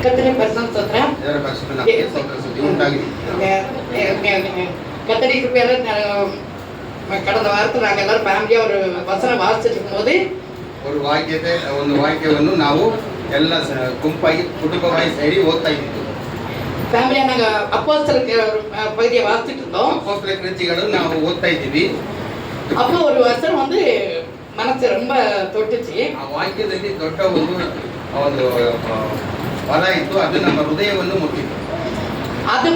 கர்த்தரே பரிசுத்த ஸ்தோத்திரம். ದೇವರ ಪರಿಶುದ್ಧ ನಾಮಕ್ಕೆ ಸ್ತೋತ್ರ ಸ್ತುತಿ ಉಂಟಾಗಲಿ. கத்தடி கிருபையால கடந்த வாரத்தில் நாங்கள் எல்லாரும் ஃபேமிலியாக ஒரு வசனம் வாசிச்சுட்டு இருக்கும்போது ಒಂದು ವಾಕ್ಯವನ್ನು ನಾವು ಎಲ್ಲ ಗುಂಪಾಗಿ ಕುಟುಂಬವಾಗಿ ಸೇರಿ ಓದ್ತಾ ಇದ್ದಿದ್ದು. ஃபேமிலியாக நாங்கள் அப்போஸ்தல பகுதியை வாசிச்சுட்டு இருந்தோம். அப்போஸ்தಲ ಕೃತಿಗಳು ನಾವು ಓದ್ತಾ ಇದ್ದೀವಿ. அப்போ ஒரு வசனம் வந்து மனசு ரொம்ப தொட்டுச்சு. ಆ ವಾಕ್ಯದಲ್ಲಿ ದೊಡ್ಡ ಒಂದು ಪದ ಇತ್ತು, ಅದು ನಮ್ಮ ಹೃದಯವನ್ನು ಮುಟ್ಟಿತ್ತು. அது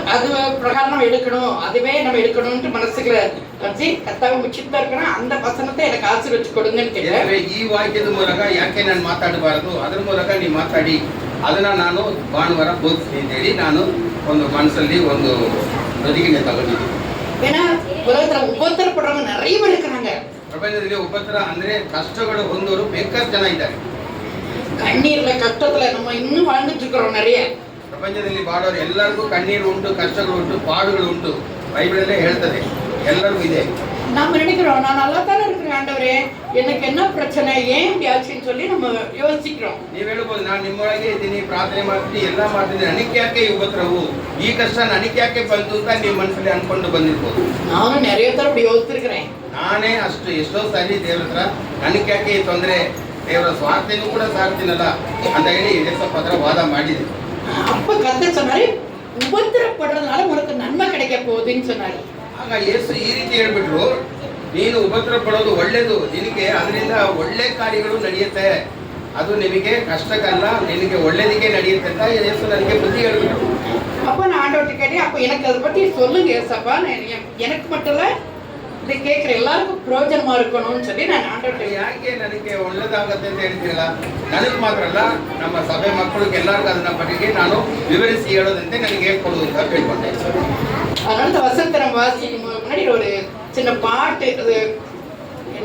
பிரகாரம் நம்ம எடுக்கணும், அதுவே நம்ம எடுக்கணும்னு மனசுக்குள்ள வச்சு கர்த்தாவே முச்சித்தா இருக்கணும், அந்த வசனத்தை எனக்கு ஆசீர்வதிச்சு கொடுங்கன்னு கேட்டேன். ಈ ವಾಕ್ಯದ ಮೂಲಕ ಯಾಕೆ ನಾನು ಮಾತಾಡಬಾರದು, ಅದರ ಮೂಲಕ ನೀವು ಮಾತಾಡಿ ಅದನ್ನ ನಾನು ಭಾನುವಾರ ಬೋಧಿಸ್ತೀನಿ ಅಂತ ಹೇಳಿ ನಾನು ಒಂದು ಮನಸ್ಸಲ್ಲಿ ಒಂದು ಪ್ರತಿಜ್ಞೆ ತಗೊಂಡಿದ್ದೀನಿ. ஏன்னா உலகத்துல உபத்திரப்படுறவங்க நிறைய பேர் இருக்கிறாங்க. ಪ್ರಪಂಚದಲ್ಲಿ ಉಪದ್ರ ಅಂದ್ರೆ ಕಷ್ಟಗಳು ಹೊಂದೋರು ಬೇಕಾದ ಜನ ಇದ್ದಾರೆ. கண்ணீர்ல கஷ்டத்துல நம்ம இன்னும் வாழ்ந்துட்டு இருக்கிறோம் நிறைய. ಪ್ರಪಂಚದಲ್ಲಿ ಬಾಳೋರು ಎಲ್ಲರಿಗೂ ಕಣ್ಣೀರು ಉಂಟು, ಕಷ್ಟಗಳು ಉಂಟು, ಪಾಡುಗಳು ಉಂಟು. ಬೈಬಲಲ್ಲೇ ಹೇಳ್ತದೆ ಎಲ್ಲರಿಗೂ ಇದೆ. நம்ம நினைக்கிறோம் நான் நல்லா தானே இருக்கிறேன் ஆண்டவரே, எனக்கு என்ன பிரச்சனை, ஏன் இப்படி ஆச்சுன்னு சொல்லி நம்ம யோசிக்கிறோம். ನೀವು ಹೇಳ್ಬೋದು ನಾನು ನಿಮ್ಮೊಳಗೆ ಇದ್ದೀನಿ, ಪ್ರಾರ್ಥನೆ ಮಾಡ್ತೀನಿ, ಎಲ್ಲ ಮಾಡ್ತೀನಿ, ನನಗೆ ಯಾಕೆ ಈ ಉಪದ್ರವು, ಈ ಕಷ್ಟ ನನಗೆ ಯಾಕೆ ಬಂತು ಅಂತ ನಿಮ್ಮ ಮನಸ್ಸಲ್ಲಿ ಅನ್ಕೊಂಡು ಬಂದಿರ್ಬೋದು. நானும் நிறைய தடவை இப்படி யோசிச்சிருக்கிறேன். ನಾನೇ ಎಷ್ಟೋ ಸಾರಿ ದೇವ್ರ ಹತ್ರ ನನಗೆ ಯಾಕೆ ಈ ತೊಂದರೆ, ದೇವರ ಸ್ವಾರ್ಥನೂ ಕೂಡ ಸಾರ್ತೀನಲ್ಲ ಅಂತ ಹೇಳಿ ಸ್ವಲ್ಪ ಹತ್ರ ವಾದ ಮಾಡಿದೆ. அப்ப கர்த்தர் சொன்னாரு, உபத்திரப்படுறதுனால உனக்கு நன்மை கிடைக்க போகுதுன்னு சொன்னாரு. ಆಗ ಯೇಸು ಈ ರೀತಿ ಹೇಳ್ಬಿಟ್ರು, ನೀನು ಉಪದ್ರ ಪಡೋದು ಒಳ್ಳೇದು, ನಿನಗೆ ಅದರಿಂದ ಒಳ್ಳೆ ಕಾರ್ಯಗಳು ನಡೆಯುತ್ತೆ, ಅದು ನಿಮಗೆ ಕಷ್ಟಕ್ಕಲ್ಲ, ನಿನಗೆ ಒಳ್ಳೇದಕ್ಕೆ ನಡೆಯುತ್ತೆ ಅಂತ ಯೇಸು ನನಗೆ ಬುದ್ಧಿ ಹೇಳ್ಬಿಟ್ರು. அப்ப நான் ஆண்டவர்கிட்ட கேட்டேன், அப்ப எனக்கு அதை பத்தி சொல்லுங்க ஏசப்பா, எனக்கு மட்டும் இல்ல இதை கேட்கிற எல்லாருக்கும் பிரயோஜனமா இருக்கணும்னு சொல்லி நான் ஆண்டவர்கிட்ட ಯಾಕೆ ನನಗೆ ಒಳ್ಳೇದಾಗತ್ತೆ ಅಂತ ಹೇಳ್ತೀರಲ್ಲ, ನನಗೆ ಮಾತ್ರ ಅಲ್ಲ ನಮ್ಮ ಸಭೆ ಮಕ್ಕಳಿಗೆ ಎಲ್ಲರಿಗೂ ಅದನ್ನ ಬಗ್ಗೆ ನಾನು ವಿವರಿಸಿ ಹೇಳೋದಂತೆ ನನಗೆ ಹೇಳ್ಕೊಡು ಅಂತ ಕೇಳ್ಕೊಂಡೆ. அதனால இந்த வசந்தரம் வாசிக்கும் முன்னாடி ஒரு சின்ன பாட்டு, அது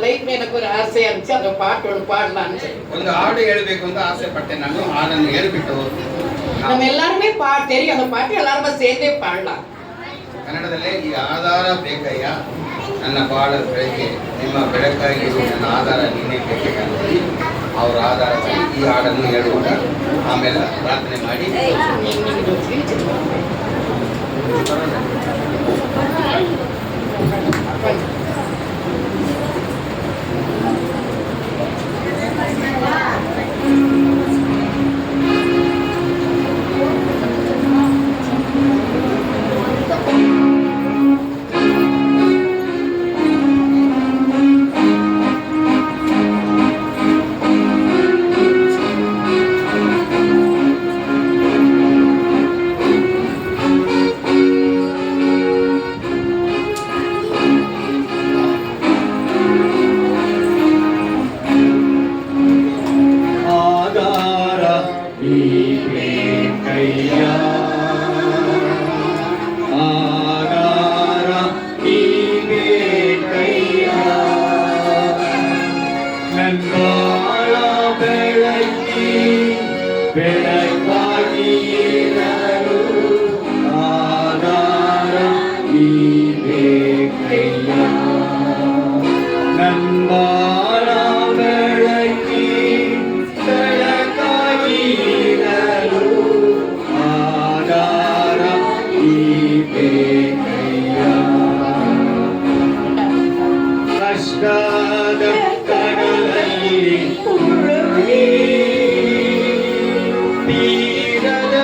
லைஃப்ல எனக்கு ஒரு ஆசையா இருந்துச்சு, அந்த பாட்டு ஒன்று பாடலான்னு சொல்லி ಒಂದು ಹಾಡು ಹೇಳಬೇಕು ಅಂತ ಆಸೆ ಪಟ್ಟೆ. ನಾನು ಹಾಡನ್ನು ಹೇಳ್ಬಿಟ್ಟು நம்ம எல்லாருமே தெரியும் அந்த பாட்டு, எல்லாருமே சேர்ந்தே பாடலாம். ಕನ್ನಡದಲ್ಲೇ ಈ ಆಧಾರ ಬೇಕಯ್ಯ ನನ್ನ ಬಾಳ ಬೆಳಗ್ಗೆ, ನಿಮ್ಮ ಬೆಳಕಾಗಿ ನನ್ನ ಆಧಾರ ನೀನೇ ಬೇಕಯ್ಯ ನೋಡಿ ಅವರ ಆಧಾರದಲ್ಲಿ ಈ ಹಾಡನ್ನು ಹೇಳುವಾಗ ಆಮೇಲೆ ಪ್ರಾರ್ಥನೆ ಮಾಡಿ ತೀರದ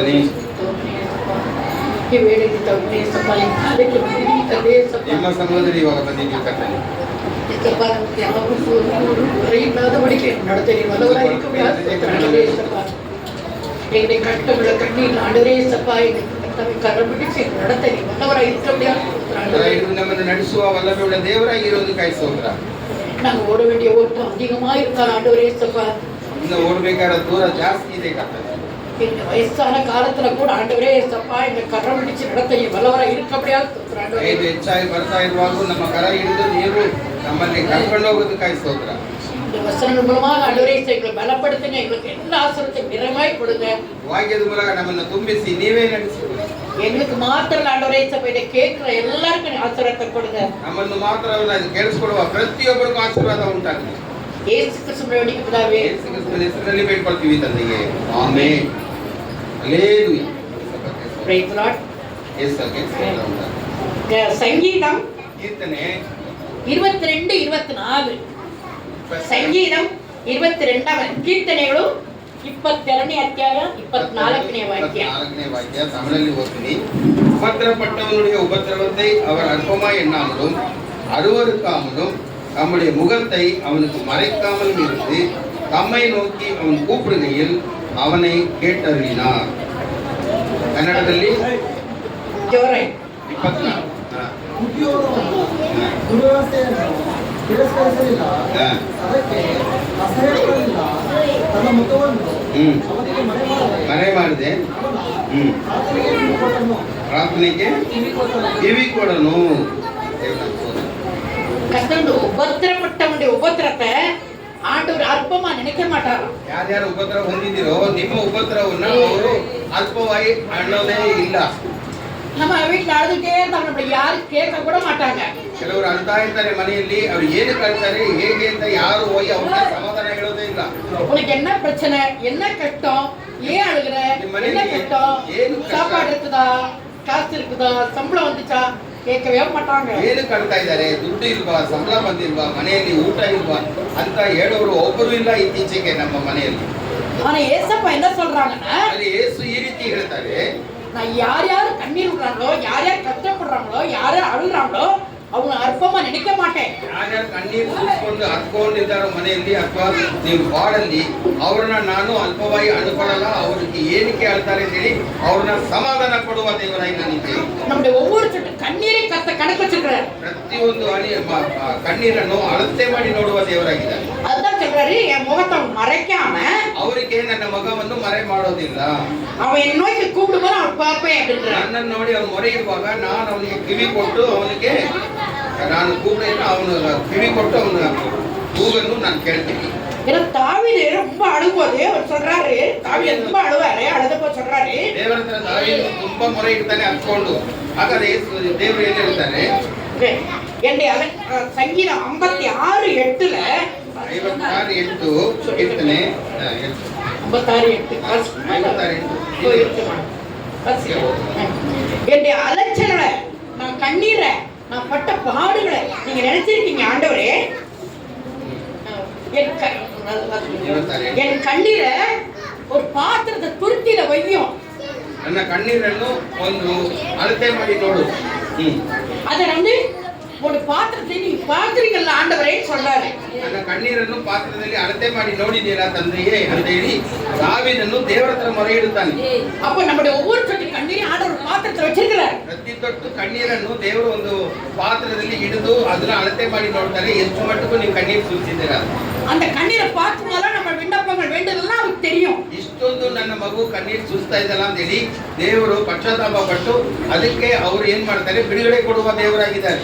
ಬನ್ನಿ. ಈ ವೇಳೆಗೆ ತಂದೆ ಸ್ವಲ್ಪ ಅದಕ್ಕೆ ತಂದೆ ಸ್ವಲ್ಪ ನಿಮ್ಮ ಸಹೋದರಿ ಇವಾಗ ಬಂದಿದ್ದೀವಿ ಕರ್ತನೆ. ಸ್ವಲ್ಪ ಇಲ್ಲದ ಬಳಿಕೆ ನಡ್ತೇನೆ ಎಲ್ಲಿ ಕಟ್ಟುಗಳ ಕಣ್ಣೀರು ಆಡರೇ ಸಪ್ಪ ಕರ ಬಿಡಿಸಿ ನಡತೇನೆ ಮನವರ ಇದು ನಮ್ಮನ್ನು ನಡೆಸುವ ವಲ್ಲಭೆಯುಳ್ಳ ದೇವರಾಗಿರೋದು ಕಾಯಿಸೋದ್ರ. நாங்கள் ஓட வேண்டிய ஓட்டம் அதிகமா இருக்கார் ஆண்டவரே சப்பா. இன்னும் ஓடಬೇಕಾದ ದೂರ ಜಾಸ್ತಿ ಇದೆ ಕರ್ತನೆ. இந்த வயசான காலத்துல கூட ஆண்டவரே சப்பா இந்த கரம் பிடிச்சு நடத்த வல்லவர இருக்கப்படியா ஆண்டவரே. ಇದು ಹೆಚ್ಚಾಗಿ ಬರ್ತಾ ಇರುವಾಗ ನಮ್ಮ ಕರ ಹಿಡಿದು ನೀವು ನಮ್ಮಲ್ಲಿ ಕರ್ಕೊಂಡು ಹೋಗೋದಕ್ಕಾಗಿ ಸ್ತೋತ್ರ. இந்த வசனங்கள் மூலமாக ஆண்டவரே எங்களை பலப்படுத்துங்க, எங்களுக்கு எல்லா ஆசீர்வாதத்தையும் நிறைவாய் கொடுங்க. ವಾಕ್ಯದ ಮೂಲಕ ನಮ್ಮನ್ನು ತುಂಬಿಸಿ ನೀವೇ ನಡೆಸಿ. எங்களுக்கு மாத்திரம் ஆண்டவரே சப்பா இதை கேட்கிற எல்லாருக்கும் ஆசீர்வாதத்தை கொடுங்க. ನಮ್ಮನ್ನು ಮಾತ್ರವಲ್ಲ ಇದು ಕೇಳಿಸಿಕೊಳ್ಳುವ ಪ್ರತಿಯೊಬ್ಬರಿಗೂ ಆಶೀರ್ವಾದ ಉಂಟಾಗಲಿ. ಯೇಸು ಕ್ರಿಸ್ತನ ವೇದಿಕೆ ಪಿತಾವೇ, ಯೇಸು ಕ್ರಿಸ್ತನ ಹೆಸರಿನಲ್ಲಿ ಬೇಡ್ಕೊಳ್ತೀವಿ ತಂದೆಗೆ. Amen. Hallelujah. Praise the Lord. ಯೇಸುಗೆ ಸ್ತೋತ್ರ ಉಂಟಾಗಲಿ. ಸಂಗೀதம் ಕೀರ್ತನೆ 22 24. ಸಂಗೀதம் 22వ ಕೀರ್ತನೆಗಳು 22ನೇ ಅಧ್ಯಾಯ 24ನೇ ವಾಕ್ಯ. 24ನೇ ವಾಕ್ಯ ತಮಿಳಲ್ಲಿ ಓದ್ತೀನಿ. உபத்திரப்பட்டவனுடைய உபத்திரவத்தை அவர் அற்பமாய் எண்ணாமலும் அருவருக்காமலும் தம்முடைய முகத்தை அவனுக்கு மறைக்காமலும் இருந்து தம்மை நோக்கி அவன் கூப்பிடுகையில் அவனை கேட்டருளினார். ಕನ್ನಡದಲ್ಲಿ ಜೋರೇ 24. ತಿರಸ್ಕರಿಸಲಿಲ್ಲ, ಅದಕ್ಕೆ ಅಸಹ್ಯಪಡಲಿಲ್ಲ, ತನ್ನ ಮುಖವನ್ನು ಅವನಿಗೆ ಮರೆ ಮಾಡಿದೆ. ಪ್ರಾರ್ಥನೆಗೆ ಕಿವಿ ಕೊಡನು. கத்தண்டு உபத்திரப்பட்டவனுடைய உபத்திரத்தை ஆண்டவர் அற்பமா நினைக்க மாட்டாராம். ಯಾರ್ಯಾರು ಉಪದ್ರ ಹೊಂದಿದ್ದೀರೋ ನಿಮ್ಮ ಉಪದ್ರವನ್ನ ಅವರು ಅಲ್ಪವಾಗಿ ಅನ್ನೋದೇ ಇಲ್ಲ. நம்ம வீட்டுல அழுதுட்டே இருந்தா நம்மள யாரும் கேட்க கூட மாட்டாங்க. ಕೆಲವರು ಅಳ್ತಾ ಇರ್ತಾರೆ ಮನೆಯಲ್ಲಿ, ಅವ್ರು ಏನಕ್ಕೆ ಅಳ್ತಾರೆ ಹೇಗೆ ಅಂತ ಯಾರು ಹೋಗಿ ಅವ್ರಿಗೆ ಸಮಾಧಾನ ಹೇಳೋದೇ ಇಲ್ಲ. உனக்கு என்ன பிரச்சனை, என்ன கஷ்டம், ஏன் அழுகுற, என்ன கஷ்டம், சாப்பாடு இருக்குதா, காசு இருக்குதா, சம்பளம் வந்துச்சா கேட்கவே மாட்டாங்க. ಏನಕ್ಕೆ ಅಳ್ತಾ ಇದ್ದಾರೆ, ದುಡ್ಡು ಇಲ್ವಾ, ಸಂಬಳ ಬಂದಿಲ್ವಾ, ಮನೆಯಲ್ಲಿ ಊಟ ಇಲ್ವಾ ಅಂತ ಹೇಳೋರು ಒಬ್ಬರು ಇಲ್ಲ ಇತ್ತೀಚೆಗೆ ನಮ್ಮ ಮನೆಯಲ್ಲಿ. ஆனா ஏசப்பா என்ன சொல்றாங்கன்னா, ಅಲ್ಲಿ ಯೇಸು ಈ ರೀತಿ ಹೇಳ್ತಾರೆ, நான் யார் யார் கண்ணீர் விடுறாங்களோ, யார் யார் கஷ்டப்படுறாங்களோ, யார் யார் அழுகுறாங்களோ அவங்க அற்பமா நினைக்க மாட்டேன். ಯಾರ್ಯಾರು ಕಣ್ಣೀರು ಸುರಿಸ್ಕೊಂಡು ಹತ್ಕೊಂಡಿದ್ದಾರೋ ಮನೆಯಲ್ಲಿ ಅಥವಾ ನೀವು ಬಾಳಲ್ಲಿ ಅವ್ರನ್ನ ನಾನು ಅಲ್ಪವಾಗಿ ಅನುಕೊಳ್ಳಲ್ಲ. ಅವ್ರಿಗೆ ಏನಕ್ಕೆ ಹೇಳ್ತಾರೆ ಅಂತ ಹೇಳಿ ಅವ್ರನ್ನ ಸಮಾಧಾನ ಕೊಡುವ ದೇವರಾಗಿ ನಾನಿದ್ದೇನೆ. நம்முடைய ஒவ்வொரு சொட்டு கண்ணீரை கத்த கணக்கு வச்சிருக்கிறார். ಪ್ರತಿಯೊಂದು ಹನಿ ಕಣ್ಣೀರನ್ನು ಅಳತೆ ಮಾಡಿ ನೋಡುವ ದೇವರಾಗಿದ್ದಾರೆ. அதான் சொல்றாரு, என் முகத்தை மறைக்காம ಅವರಿಗೆ ನನ್ನ ಮಗವನ್ನು ಮರೆ ಮಾಡೋದಿಲ್ಲ. அவன் என் நோய்க்கு கூப்பிடும்போது அவன் பார்ப்பேன் அப்படின்றார். ನನ್ನನ್ನು ನೋಡಿ ಅವನು ಮೊರೆ ಇರುವಾಗ ನಾನು ಅವನಿಗೆ ಕಿವಿ ಕೊಟ್ಟು ಅವನಿಗೆ ನಾನು ಕೂಗನ್ನು ಅವನು ಕಿವಿ ಕೊಟ್ಟು ಅವನ ಕೂಗನ್ನು ನಾನು ಕೇಳ್ತೀನಿ. ஏன்னா தாவீது ரொம்ப அழுவாரு. அவர் சொல்றாரு, தாவீது ரொம்ப அழுவாரு. அழுதப்போ சொல்றாரு, ದೇವರ ಹತ್ರ ದಾವೀದನು ತುಂಬಾ ಮೊರೆ ಇಡ್ತಾನೆ ಹತ್ಕೊಂಡು. ಹಾಗಾದ್ರೆ ದೇವರು ಏನ್ ಹೇಳ್ತಾನೆ, என்னுடைய சங்கீதம் 56:8 56:8 ಕೀರ್ತನೆ 56:8 என்னுடைய அலைச்சலை, நான் கண்ணீரை, நான் பட்ட பாடுகளை நீங்க நினைச்சிருக்கீங்க ஆண்டவரே. என் கண்ணீரை ஒரு பாத்திரத்தை துருத்தில வையும். ನನ್ನ ಕಣ್ಣೀರನ್ನು ಒಂದು ಅಳತೆ ಮಾಡಿ ನೋಡು. அதை வந்து ஒரு பாத்திரத்தை நீங்க பாக்குறீங்கல்ல ஆண்டவரே சொல்றாரு. ನನ್ನ ಕಣ್ಣೀರನ್ನು ಪಾತ್ರದಲ್ಲಿ ಅಳತೆ ಮಾಡಿ ನೋಡಿದ್ದೀರಾ ತಂದೆಯೇ ಅಂತ ಹೇಳಿ ದಾವೀದನು ದೇವರ ಹತ್ರ ಮೊರೆ ಇಡುತ್ತಾನೆ. அப்ப நம்முடைய ஒவ்வொரு சொட்டு கண்ணீரையும் ஆண்டவர் பாத்திரத்துல வச்சிருக்கிறார். ಪ್ರತಿ ತೊಟ್ಟು ಕಣ್ಣೀರನ್ನು ದೇವರು ಒಂದು ಪಾತ್ರದಲ್ಲಿ ಹಿಡಿದು ಅದನ್ನ ಅಳತೆ ಮಾಡಿ ನೋಡ್ತಾರೆ. ಎಷ್ಟು ಮಟ್ಟಿಗೂ ನೀವು ಕಣ್ಣೀರು ಸುರಿಸಿದ್ದೀರಾ. அந்த கண்ணீரை பார்க்கும்போது நம்ம விண்ணப்பங்கள் வேண்டதெல்லாம் அவருக்கு தெரியும். ಇಷ್ಟೊಂದು ನನ್ನ ಮಗು ಕಣ್ಣೀರು ಸುರಿಸ್ತಾ ಇದ್ದಲ್ಲ ಅಂತ ಹೇಳಿ ದೇವರು ಪಶ್ಚಾತ್ತಾಪ ಪಟ್ಟು ಅದಕ್ಕೆ ಅವರು ಏನ್ ಮಾಡ್ತಾರೆ, ಬಿಡುಗಡೆ ಕೊಡುವ ದೇವರಾಗಿದ್ದಾರೆ.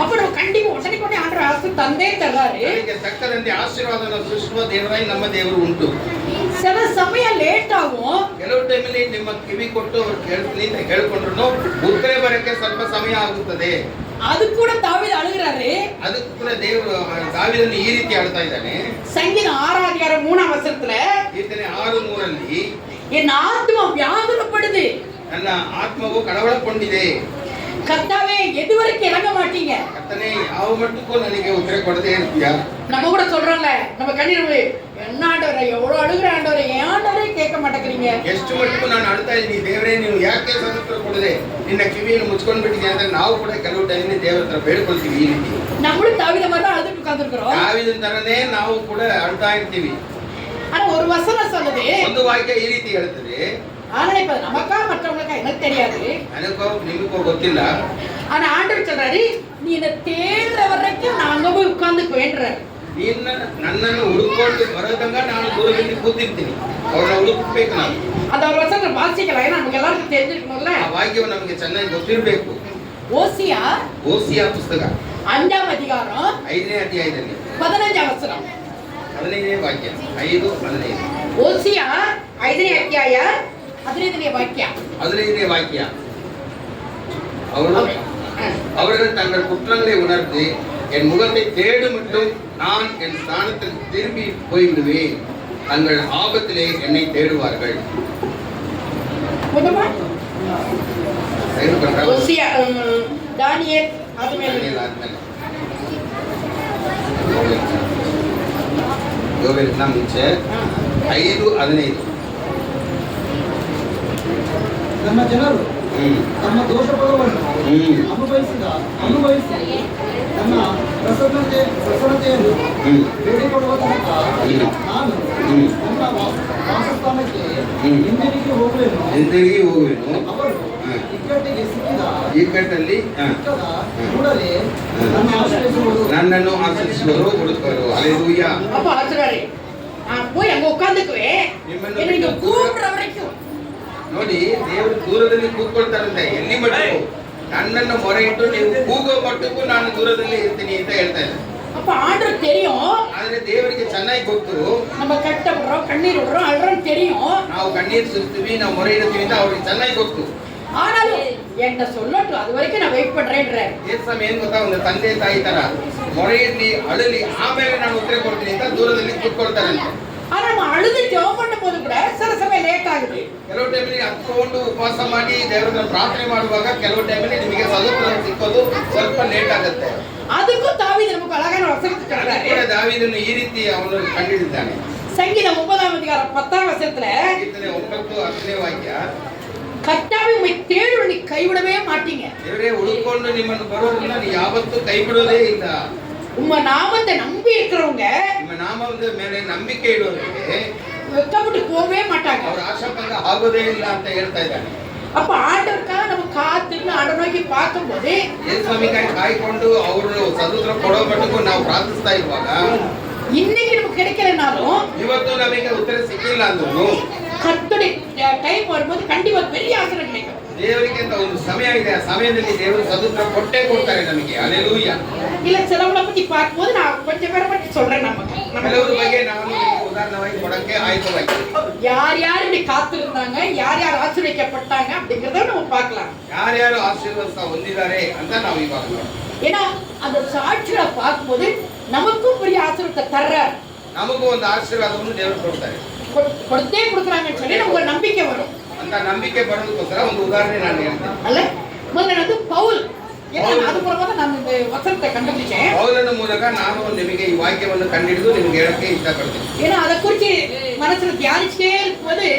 அப்ப நம்ம கண்டிப்பா உடனே கொண்டே ஆண்டவர் ஆசை தந்தே தர்றாரு. ಅದಕ್ಕೆ ತಕ್ಕದಂತೆ ಆಶೀರ್ವಾದನ ಸೃಷ್ಟಿಸುವ ದೇವರಾಗಿ ನಮ್ಮ ದೇವರು ಉಂಟು. சில சமயம் ಲೇಟ್ ஆகும். ಕೆಲವು ಟೈಮಲ್ಲಿ ನಿಮ್ಮ ಕಿವಿ ಕೊಟ್ಟು ಅವ್ರು ಕೇಳ್ತೀನಿ ಅಂತ ಹೇಳ್ಕೊಂಡ್ರು ಉತ್ತರ ಬರಕ್ಕೆ ಸ್ವಲ್ಪ ಸಮಯ ಆಗುತ್ತದೆ. அது கூட தாவீது அழுகிறாரு. ಅದಕ್ಕೂ ಕೂಡ ದೇವರು ದಾವೀದನು ಈ ರೀತಿ ಆಳ್ತಾ ಇದ್ದಾನೆ. சங்கீதம் 6:3 ಕೀರ್ತನೆ 6:3 என் ஆத்மா வியாகுலப்படுது, ನನ್ನ ಆತ್ಮವು ಕಳವಳಗೊಂಡಿದೆ. கர்த்தாவே எதுவரைக்கும் இறங்க மாட்டீங்க. ಕರ್ತನೇ ಯಾವ ಮಟ್ಟಕ್ಕೂ ನನಗೆ ಉತ್ತರ ಕೊಡದೇ ಇರ್ತೀಯಾ. நம்ம கூட சொல்றோம்ல, நம்ம கண்ணீர் என்ன ಆಂಡವರೇ எவ்வளவு ಅಳುಗ್ರೆ ಆಂಡವರೇ ಏನ್ ಆಂಡವರೇ ಕೇಳ್ಕ ಮಾಟಕರೀங்க ಎಷ್ಟು ಮಟ್ಟಿಗೂ ನಾನು ಅಳ್ತಾ ಇದ್ದೀನಿ ದೇವರೇ ನೀವು ಯಾಕೆ ಸ್ವತಂತ್ರ ಕೊಡದೆ ನಿನ್ನ ಕಿವಿಯನ್ನು ಮುಚ್ಕೊಂಡು ಬಿಟ್ಟಿದ್ಯಾ ಅಂದ್ರೆ ನಾವು ಕೂಡ ಕೆಲವು ಟೈಮ್ ದೇವರ ಹತ್ರ ಬೇಡ್ಕೊಳ್ತೀವಿ ಈ ರೀತಿ நம்மளும் தாவீத மாதிரி தான் அழுதுட்டு உட்கார்ந்திருக்கிறோம் ದಾವೀದನ ತರನೇ ನಾವು ಕೂಡ ಅಳ್ತಾ ಇರ್ತೀವಿ ஆனா ஒரு வசனம் சொல்லுது ಒಂದು ವಾಕ್ಯ ಈ ರೀತಿ ಹೇಳ್ತದೆ ஆனா இப்ப நமக்கா மற்றவங்களுக்கா எனக்கு தெரியாது ನನಗೋ ನಿಮಗೋ ಗೊತ್ತಿಲ್ಲ ஆனா ஆண்டவர் சொல்றாரு நீ என்ன தேடுற வரைக்கும் நான் அங்க போய் உட்கார்ந்துக்குவேன்றாரு ನಿನ್ನ ನನ್ನನ್ನು ಹುಡುಕೊಂಡು ಬರೋದಂಗ ನಾನು ದೂರದಲ್ಲಿ ಕೂತಿರ್ತೀನಿ ಅವ್ರನ್ನ ಹುಡುಕ್ಬೇಕು ನಾನು அந்த ஒரு வசனம் வாசிக்கலாம் ஏன்னா நமக்கு எல்லாருக்கும் தெரிஞ்சிருக்கணும்ல ಆ ವಾಕ್ಯವು ನಮಗೆ ಚೆನ್ನಾಗಿ ಗೊತ್ತಿರಬೇಕು ஓசியா ಓಸಿಯಾ ಪುಸ್ತಕ 5ஆம் அதிகாரம் 5ನೇ ಅಧ್ಯಾಯದಲ್ಲಿ 15ஆம் வசனம் 15ನೇ ವಾಕ್ಯ 5:15 ஓசியா 5ನೇ ಅಧ್ಯಾಯ 15ನೇ வாಕ್ಯ 15ನೇ ವಾಕ್ಯ அவர்கள் தங்கள் குற்றங்களை உணர்ந்து என் முகத்தை தேடும் மட்டும் நான் என் ஸ்தானத்தில் திரும்பி போய்விடுவேன் தங்கள் ஆபத்திலே என்னை தேடுவார்கள் முதமா ಏನು ಪಂಡ್ರ? ஓசியா தானியேல் ಆದ್ಮೇಲೆ ದಾನಿಯೇಲ ಆದ್ಮೇಲೆ ಯೋವೇಲಿನ ಮುಂಚೆ 5:15 ನಮ್ಮ ಜನರು ತಮ್ಮ ದೋಷಗಳನ್ನು ಅನುಭವಿಸಿ ನನ್ನ ಪ್ರಸನ್ನತೆಯನ್ನು ಬೇಡಿಕೊಳ್ಳುವ ತನಕ ನಾನು ನನ್ನ ವಾಸಸ್ಥಾನಕ್ಕೆ ಹಿಂದಿರುಗಿ ಹೋಗುವೆನು. ಅವರು ಇಕ್ಕಟ್ಟಿಗೆ ಸಿಕ್ಕಿದ ಇಕ್ಕಟ್ಟಲ್ಲಿ ಕೂಡಲೇ ನನ್ನ ಆಶ್ರಯಿಸುವರು. ನನ್ನನ್ನು ಆಶ್ರಯಿಸುವರು ಹುಡುಕರು. ಹಲ್ಲೆಲೂಯಾ. அப்ப ஆச்சராரி நான் போய் அங்க உட்கார்ந்துக்குவேன் என்ன நீங்க கூப்பிடுற வரைக்கும் ನೋಡಿ ದೇವರು ದೂರದಲ್ಲಿ ಕೂತ್ಕೊಳ್ತಾರಂತೆ ಎಲ್ಲಿ ಮಟ್ಟಕ್ಕೂ ನನ್ನನ್ನು ಮೊರೆ ಇಟ್ಟು ನೀವು ಕೂಗೋ ಮಟ್ಟಕ್ಕೂ ನಾನು ದೂರದಲ್ಲಿ ಇರ್ತೀನಿ ಅಂತ ಹೇಳ್ತಾ ಇದ್ದಾರೆ. அப்ப ஆண்டவர் தெரியும் ಆದ್ರೆ ದೇವರಿಗೆ ಚೆನ್ನಾಗಿ ಗೊತ್ತು நம்ம கட்டப்படுறோம் கண்ணீர் விடுறோம் அழுறோம் தெரியும் ನಾವು ಕಣ್ಣೀರು ಸುರಿಸ್ತೀವಿ ನಾವು ಮೊರೆ ಇಡ್ತೀವಿ ಅಂತ ಅವ್ರಿಗೆ ಚೆನ್ನಾಗಿ ಗೊತ್ತು. ஆனாலும் என்கிட்ட சொல்லட்டும் அது வரைக்கும் நான் வெயிட் பண்றேன்றாரு. ಏಸಮ್ ಏನ್ ಗೊತ್ತಾ ಒಂದು ತಂದೆ ತಾಯಿ ತರ ಮೊರೆ ಇಡ್ಲಿ ಅಳಲಿ ಆಮೇಲೆ ನಾನು ಉತ್ತರ ಕೊಡ್ತೀನಿ ಅಂತ ದೂರದಲ್ಲಿ ಕೂತ್ಕೊಳ್ತಾರಂತೆ. ஆனா நம்ம அழுது ஜெபம் பண்ணும் போது கூட சில சமயம் லேட் ஆகுது. ಕೆಲವು ಟೈಮಲ್ಲಿ ಹತ್ಕೊಂಡು ಉಪವಾಸ ಮಾಡಿ ದೇವರ ಹತ್ರ ಪ್ರಾರ್ಥನೆ ಮಾಡುವಾಗ ಕೆಲವು ಟೈಮಲ್ಲಿ ನಿಮಗೆ ಸ್ವತಂತ್ರ ಸಿಕ್ಕೋದು ಸ್ವಲ್ಪ ಲೇಟ್ ಆಗುತ್ತೆ. அதுக்கும் தாவீது நமக்கு அழகான வசனத்தை சொல்றாரு. ದಾವೀದನು ಈ ರೀತಿ ಅವನು ಕಂಡಿದ್ದಾನೆ. சங்கீதம் 9ஆம் அதிகாரம் 10ஆம் வசனத்துல ಕೀರ್ತನೆ 9:10ನೇ ವಾಕ್ಯ கர்த்தாவே உம்மை தேடுவதை நீ கைவிடவே மாட்டீங்க. ದೇವರೇ ಹುಡುಕೊಂಡು ನಿಮ್ಮನ್ನು ಬರೋದನ್ನ ನೀವು ಯಾವತ್ತೂ ಕೈ ಬಿಡೋದೇ ಇಲ್ಲ. உம்ம நாமத்தை நம்பி இருக்கிறவங்க ನಿಮ್ಮ ನಾಮದ ಮೇಲೆ ನಂಬಿಕೆ ಇಡೋರಿಗೆ வெக்கப்பட்டு போகவே மாட்டாங்க. ಅವ್ರ ಆಶಾಭಂಗ ಆಗೋದೇ ಇಲ್ಲ ಅಂತ ಹೇಳ್ತಾ ಇದ್ದಾನೆ. அப்ப ஆண்டவருக்காக நம்ம காத்திருந்து ஆண்டவர் நோக்கி பார்க்கும்போது ಯೇಸುವಿಗಾಗಿ ಕಾಯ್ಕೊಂಡು ಅವರು ಸ್ವತಂತ್ರ ಕೊಡೋ ಮಟ್ಟಕ್ಕೂ ನಾವು ಪ್ರಾರ್ಥಿಸ್ತಾ ಇರುವಾಗ இன்னைக்கு நமக்கு கிடைக்கலனாலும் ಇವತ್ತು ನಮಗೆ ಉತ್ತರ ಸಿಕ್ಕಿಲ್ಲ ಅಂದ್ರೂ கர்த்தருடைய டைம் வரும்போது கண்டிப்பா பெரிய ஆசீர்வாதம் கிடைக்கும். ದೇವರಿಗೆ ಅಂತ ಒಂದು ಸಮಯ ಇದೆ. ಆ ಸಮಯದಲ್ಲಿ ದೇವರು ಸ್ವತಂತ್ರ ಕೊಟ್ಟೇ ಕೊಡ್ತಾರೆ ನಮಗೆ. ಹಲ್ಲೆಲೂಯಾ. இல்ல சிலவங்களை பத்தி பார்க்கும்போது நான் கொஞ்சம் பேரை பற்றி சொல்றேன். ಕೆಲವರ ಬಗ್ಗೆ ನಾನು ಉದಾಹರಣೆಯಾಗಿ ಕೊಡಕ್ಕೆ ಆಯ್ತವಾಗಿದೆ. யார் யார் இப்படி காத்திருந்தாங்க யார் யார் ஆசீர்வதிக்கப்பட்டாங்க அப்படிங்கறத நம்ம பார்க்கலாம். ಯಾರ್ಯಾರು ಆಶೀರ್ವಾದ ಹೊಂದಿದ್ದಾರೆ ಅಂತ ನಾವು ಇವಾಗ ನೋಡೋಣ. ஏன்னா அந்த சாட்சிகளை பார்க்கும்போது நமக்கும் பெரிய ஆசீர்வாதத்தை தர்றார். ನಮಗೂ ಒಂದು ಆಶೀರ್ವಾದವನ್ನು ದೇವರು ಕೊಡ್ತಾರೆ. கொடுத்தே கொடுக்குறாங்கன்னு சொல்லி நமக்கு ஒரு நம்பிக்கை வரும். ಅಂತ ನಂಬಿಕೆ ಬರೋದಕ್ಕೋಸ್ಕರ ಒಂದು ಉದಾಹರಣೆ ನಾನು ಹೇಳ್ತೇನೆ. அல்ல முதல்ல வந்து பவுல் ஏன்னா அது மூலமா தான் நான் இந்த வசனத்தை கண்டுபிடிச்சேன். ಪೌಲನ ಮೂಲಕ ನಾನು ನಿಮಗೆ ಈ ವಾಕ್ಯವನ್ನು ಕಂಡುಹಿಡಿದು ನಿಮಗೆ ಹೇಳಕ್ಕೆ ಇಷ್ಟಪಡ್ತೀನಿ. ஏன்னா அதை குறித்து மனசுல தியானிச்சே இருக்கும்போது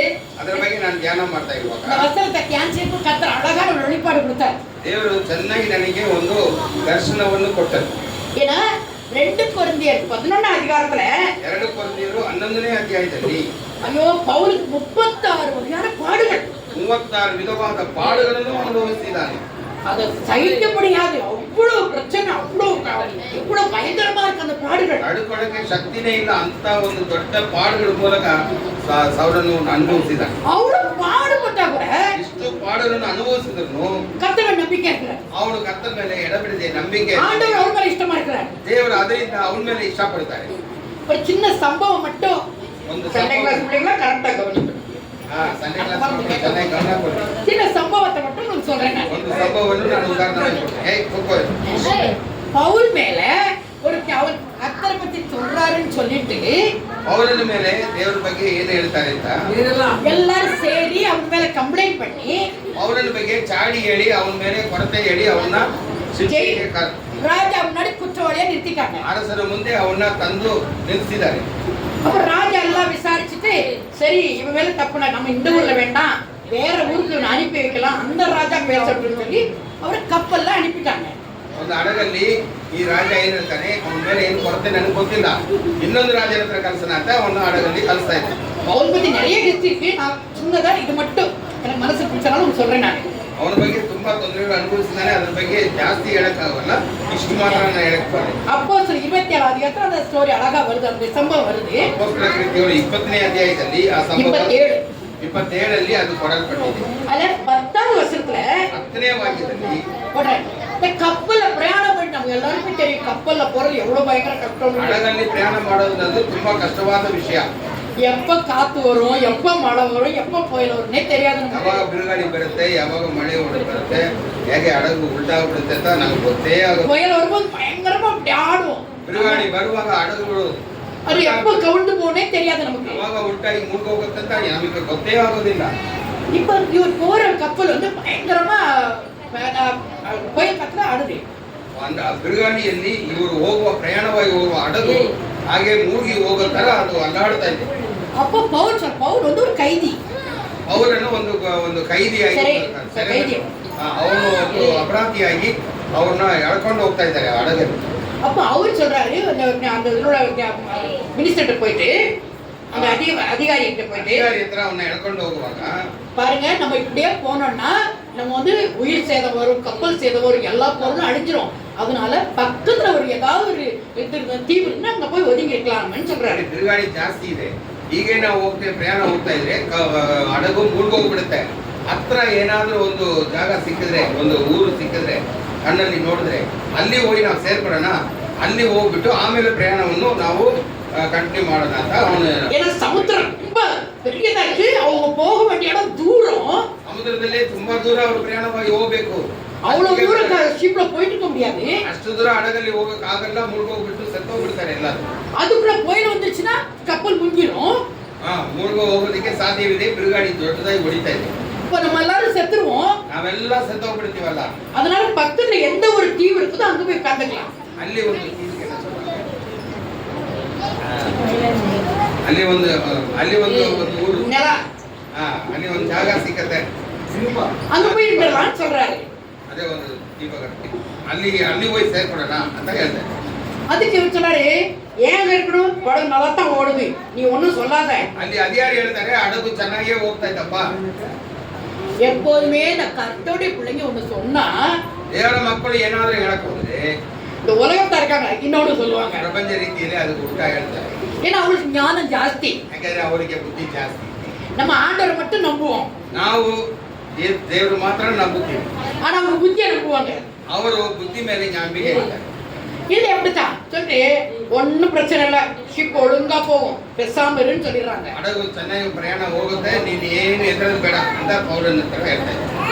ಅದರ ಬಗ್ಗೆ ನಾನು ಧ್ಯಾನ ಮಾಡ್ತಾ ಇರುವಾಗ இந்த வசனத்தை தியானிச்சே கர்த்தர் அழகான ஒரு வெளிப்பாடு கொடுத்தார். ದೇವರು ಚೆನ್ನಾಗಿ ನನಗೆ ಒಂದು ದರ್ಶನವನ್ನು ಕೊಟ್ಟರು. ஏன்னா 2 கொரிந்தியர் 11ஆம் அதிகாரத்துல 2 ಕೊರಿಂಥೀಯರು 11ನೇ ಅಧ್ಯಾಯದಲ್ಲಿ ஐயோ பவுலுக்கு 36 வகையான பாடுகள் 36 ವಿಧವಾದ ಪಾಡುಗಳನ್ನು ಅನುಭವಿಸಿದ್ದಾನೆ. அதை சகிக்க முடியாது அவ்வளவு பிரச்சனை எவ்வளவு பயங்கரமா இருக்கு அந்த பாடுகள். ತಡ್ಕೊಳ್ಳಕ್ಕೆ ಶಕ್ತಿನೇ ಇಲ್ಲ ಅಂತ ಒಂದು ದೊಡ್ಡ ಪಾಡುಗಳ ಮೂಲಕ ಸೌಲನು ಅನುಭವಿಸಿದ್ದಾನೆ. அவ்வளவு பாடுபட்டா கூட ಇಷ್ಟು ಪಾಡುಗಳನ್ನು ಅನುಭವಿಸಿದ್ರು கர்த்தர் நம்பிக்கை இருக்கிறார். ಅವನು ಕರ್ತನ ಮೇಲೆ ಎಡಬಿಡದೆ ನಂಬಿಕೆ ஆண்டவர் அவர் மேல இஷ்டமா இருக்கிறார். ದೇವರು ಅದರಿಂದ ಅವನ ಮೇಲೆ ಇಷ್ಟಪಡ್ತಾರೆ. ஒரு சின்ன சம்பவம் மட்டும் ಒಂದು சண்டே கிளாஸ் பிள்ளைங்களா கரெக்டா கவனிக்கணும். ಸಂಡೇ ಕ್ಲಾಸ್ ಚೆನ್ನಾಗಿ ಗಮನ ಕೊಡಿ. சின்ன சம்பவத்தை மட்டும் நான் சொல்றேன். ಒಂದು ಸಂಭವವನ್ನು ನಾನು ಉದಾಹರಣೆ ಕೊಡ್ತೇನೆ. பவுல் மேல ஒரு அவர் கர்த்தரை பத்தி சொல்றாருன்னு சொல்லிட்டு ಪೌಲನ ಮೇಲೆ ದೇವರ ಬಗ್ಗೆ ಏನು ಹೇಳ್ತಾರೆ ಅಂತ எல்லாரும் ಸೇರಿ ಅವನ ಮೇಲೆ ಕಂಪ್ಲೇಂಟ್ பண்ணி ಪೌಲನ ಬಗ್ಗೆ ಚಾಡಿ ಹೇಳಿ ಅವನ ಮೇಲೆ ಕೊರತೆ ಹೇಳಿ ಅವನ್ನ ಶಿಕ್ಷೆಗೆ ರಾಜ ಮುன்னாடி குற்றவாளியா நிறுத்திட்டாங்க. அரசರ ಮುಂದೆ ಅವನ್ನ ತಂದು ನಿಲ್ಲಿಸಿದ್ದಾರೆ. அப்ப ராஜா எல்லாம் விசாரிச்சுட்டு சரி இவன் மேல தப்புனா நம்ம இந்த ஊர்ல வேண்டாம் வேற ஊருக்கு இவனை அனுப்பி வைக்கலாம் அந்த ராஜா பேசட்டும்னு சொல்லி அவரை கப்பல்ல அனுப்பிட்டாங்க. ಒಂದು ಹಡಗಲ್ಲಿ ಈ ರಾಜ ಏನಿರ್ತಾನೆ ಅವನ ಮೇಲೆ ಏನು ಕೊರತೆ ನನಗೆ ಗೊತ್ತಿಲ್ಲ, ಇನ್ನೊಂದು ರಾಜನ ಹತ್ರ ಕಲ್ಸನ ಅಂತ ಅವನು ಹಡಗಲ್ಲಿ ಕಲಿಸ್ತಾ ಇದ್ದ. அவன் பத்தி நிறைய ஹிஸ்டரி இருக்கு, நான் சின்னதா இது மட்டும் எனக்கு மனசு பிடிச்சனாலும் சொல்றேன். நான் ಅವನ ಬಗ್ಗೆ ತುಂಬಾ ತೊಂದರೆಗಳು ಅನುಭವಿಸಿದ್ದಾನೆ, ಅದ್ರ ಬಗ್ಗೆ ಜಾಸ್ತಿ ಹೇಳಕ್ಕಾಗಲ್ಲ, ಇಷ್ಟು ಮಾತ್ರ ನಾನು ಹೇಳಕ್ ಬರಲ್ಲ. அப்போஸ்தலர் 27 அதிகாரத்துல அந்த ஸ்டோரி அழகா வருது, அந்த சம்பவம் வருது. ಅಪೊಸ್ತಲರ ಕೃತ್ಯಗಳು 20ನೇ ಅಧ್ಯಾಯದಲ್ಲಿ ಆ ಸಂಭವ 27ರಲ್ಲಿ ಅದು ಕೊಡಲ್ಪಟ್ಟಿದೆ. ಅಲ್ಲ 10வது வசனத்துல 10ನೇ ವಾಕ್ಯದಲ್ಲಿ போடுறாங்க. இந்த கப்பல்ல பிரயாணம் பண்ணி நம்ம எல்லாருக்கும் தெரியும் கப்பல்ல போறது எவ்வளவு பயங்கர கஷ்டம். ಹಡಗಲ್ಲಿ ಪ್ರಯಾಣ ಮಾಡೋದು ತುಂಬಾ ಕಷ್ಟವಾದ ವಿಷಯ. எப்ப காத்து வரும், எப்ப மழை வரும், எப்ப புயல் வரும்னே தெரியாது. ಯಾವಾಗ ಬಿರುಗಾಳಿ ಬರುತ್ತೆ, ಯಾವಾಗ ಮಳೆ ಬರುತ್ತೆ, ಹೇಗೆ ಹಡಗು ಉಲ್ಟಾಗ್ಬಿಡುತ್ತೆ ಅಂತ ನಮ್ಗೆ ಗೊತ್ತೇ ಆಗುತ್ತೆ. புயல் வரும்போது பயங்கரமா அப்படி ஆடும். ಬಿರುಗಾಳಿ ಬರುವಾಗ ಹಡಗುಗಳು அது எப்ப கவுந்து போனே தெரியாது நமக்கு. ಯಾವಾಗ ಉಲ್ಟಾಗಿ ಮುಳುಗೋಗುತ್ತೆ ಅಂತ ನಮಗೆ ಗೊತ್ತೇ ಆಗೋದಿಲ್ಲ. இப்ப இவர் போற கப்பல் வந்து பயங்கரமா புயல் காத்துல ஆடுது. அந்த ಬಿರುಗಾಳಿಯಲ್ಲಿ ಇವರು ಹೋಗುವ ಪ್ರಯಾಣವಾಗಿ ಹೋಗುವ ಹಡಗು ಹಾಗೆ ಮೂಗಿ ಹೋಗೋ ತರ ಅದು ಅಲ್ಲಾಡ್ತಾ ಇದೆ. அப்ப பவுல் வந்து ஒரு கைதி. ಅವರನ್ನು ಒಂದು ಕೈದಿಯಾಗಿ ಅವನು ಒಂದು ಅಪರಾಧಿಯಾಗಿ ಅವ್ರನ್ನ ಎಳ್ಕೊಂಡು ಹೋಗ್ತಾ ಇದ್ದಾರೆ ಹಡಗಲ್ಲಿ. அப்ப அவர் சொல்றாரு அந்த மினிஸ்டர்ட்ட போயிட்டு அந்த அதிகாரி கிட்ட போயிட்டு அதிகாரி ಹತ್ರ ಅವನ್ನ ಎಳ್ಕೊಂಡು ಹೋಗುವಾಗ பாருங்க நம்ம இப்படியே போனோம்னா நம்ம வந்து உயிர் சேதம் வரும், கப்பல் சேதம் வரும், எல்லா பொருளும் அழிஞ்சிரும். அதனால பக்கத்துல ஒரு ஏதாவது ஒரு தீவு இருந்தா அங்க போய் ஒதுங்கி இருக்கலாம்னு சொல்றாரு. ಬಿರುಗಾಳಿ ಜಾಸ್ತಿ ಇದೆ, ಹೀಗೆ ನಾವು ಪ್ರಯಾಣ ಹೋಗ್ತಾ ಇದ್ರೆ ಹಡಗು ಮುಳುಗೋಗ್ಬಿಡುತ್ತೆ. ಹತ್ರ ಏನಾದ್ರೂ ಒಂದು ಜಾಗ ಸಿಕ್ಕಿದ್ರೆ, ಒಂದು ಊರು ಸಿಕ್ಕಿದ್ರೆ, ಕಣ್ಣಲ್ಲಿ ನೋಡಿದ್ರೆ ಅಲ್ಲಿ ಹೋಗಿ ನಾವು ಸೇರ್ಪಡೋಣ, ಅಲ್ಲಿ ಹೋಗ್ಬಿಟ್ಟು ಆಮೇಲೆ ಪ್ರಯಾಣವನ್ನು ನಾವು ಕಂಟಿನ್ಯೂ ಮಾಡೋಣ ಅಂತ ಅವನು. ஏன்னா சமுத்திரம் ரொம்ப பெரியதா இருக்கு, அவங்க போக வேண்டிய இடம் தூரம். ಸಮುದ್ರದಲ್ಲಿ ತುಂಬಾ ದೂರ ಅವರು ಪ್ರಯಾಣವಾಗಿ ಹೋಗ್ಬೇಕು. அவ்வளவு தூரம் ஷிப்ல போயிட்டு இருக்க முடியாது. ಅಷ್ಟು ದೂರ ಹಡಗಲ್ಲಿ ಹೋಗಕ್ ಆಗಲ್ಲ, ಮುಳುಗೋಗ್ಬಿಟ್ಟು ಸತ್ತೋಗ್ಬಿಡ್ತಾರೆ ಎಲ್ಲರೂ. அதுக்குள்ள புயல் வந்துச்சுன்னா கப்பல் முங்கிரும். ಮುಳುಗೋ ಹೋಗೋದಕ್ಕೆ ಸಾಧ್ಯವಿದೆ, ಬಿರುಗಾಳಿ ದೊಡ್ಡದಾಗಿ ಹೊಡಿತಾ ಇದೆ. இப்ப நம்ம எல்லாரும் செத்துருவோம், ನಾವೆಲ್ಲ ಸತ್ತೋಗ್ಬಿಡ್ತೀವಲ್ಲ. அதனால பக்கத்துல எந்த ஒரு தீவு இருக்குதோ அங்க போய் உட்கார்ந்துக்கலாம். ಅಲ್ಲಿ ಒಂದು ಅಲ್ಲಿ ಒಂದು ಊರು ನೆಲ, ಅಲ್ಲಿ ಒಂದು ಜಾಗ ಸಿಕ್ಕತ್ತೆ, அங்க போய் இருக்கலாம் சொல்றாரு. ಅದೇ ಒಂದು ದೀಪ ಕಟ್ಟಿ ಅಲ್ಲಿ ಹೋಗಿ ಸೇರ್ಕೊಡೋಣ ಅಂತ ಹೇಳ್ತಾರೆ. அதுக்கு இவர் சொல்றாரு, ஏன் இருக்கணும், படம் நல்லா தான் ஓடுது, நீ ஒன்னும் சொல்லாத. ಅಲ್ಲಿ ಅಧಿಕಾರಿ ಹೇಳ್ತಾರೆ, ಹಡಗು ಚೆನ್ನಾಗಿಯೇ ಹೋಗ್ತಾ ಇದ್ದಪ್ಪ. எப்போதுமே இந்த கர்த்தருடைய பிள்ளைங்க ஒண்ணு சொன்னா, ದೇವರ ಮಕ್ಕಳು ಏನಾದ್ರೂ ಹೇಳಕ್ ಹೋದ್ರೆ இந்த உலகத்தா இருக்காங்க இன்னொன்னு சொல்லுவாங்க. ಪ್ರಪಂಚ ರೀತಿಯಲ್ಲಿ ಅದು ಉಲ್ಟಾ ಹೇಳ್ತಾರೆ. ஏன்னா அவங்களுக்கு ஞானம் ಜಾಸ್ತಿ, ಯಾಕಂದ್ರೆ ಅವರಿಗೆ ಬುದ್ಧಿ ಜಾಸ್ತಿ. நம்ம ஆண்டவரை மட்டும் நம்புவோம், ನಾವು ದೇವರು ಮಾತ್ರ ನಂಬುತ್ತೀವಿ, ஆனா அவங்க புத்தியை நம்புவாங்க. ಅವರು ಬುದ್ಧಿ ಮೇಲೆ ನಂಬಿಕೆ ಇರ್ತಾರೆ. இது எப்படித்தான் சொல்லிட்டு ஒன்னும் பிரச்சனை இல்ல, ஷிப் ஒழுங்கா போகும், பேசாம இருன்னு சொல்லிடுறாங்க. ಹಡಗು ಚೆನ್ನಾಗಿ ಪ್ರಯಾಣ ಹೋಗುತ್ತೆ, ನೀನ್ ಏನು ಎದುರದು ಬೇಡ ಅಂತ ಪೌಲನ ಹತ್ರ ಹೇಳ್ತಾರೆ.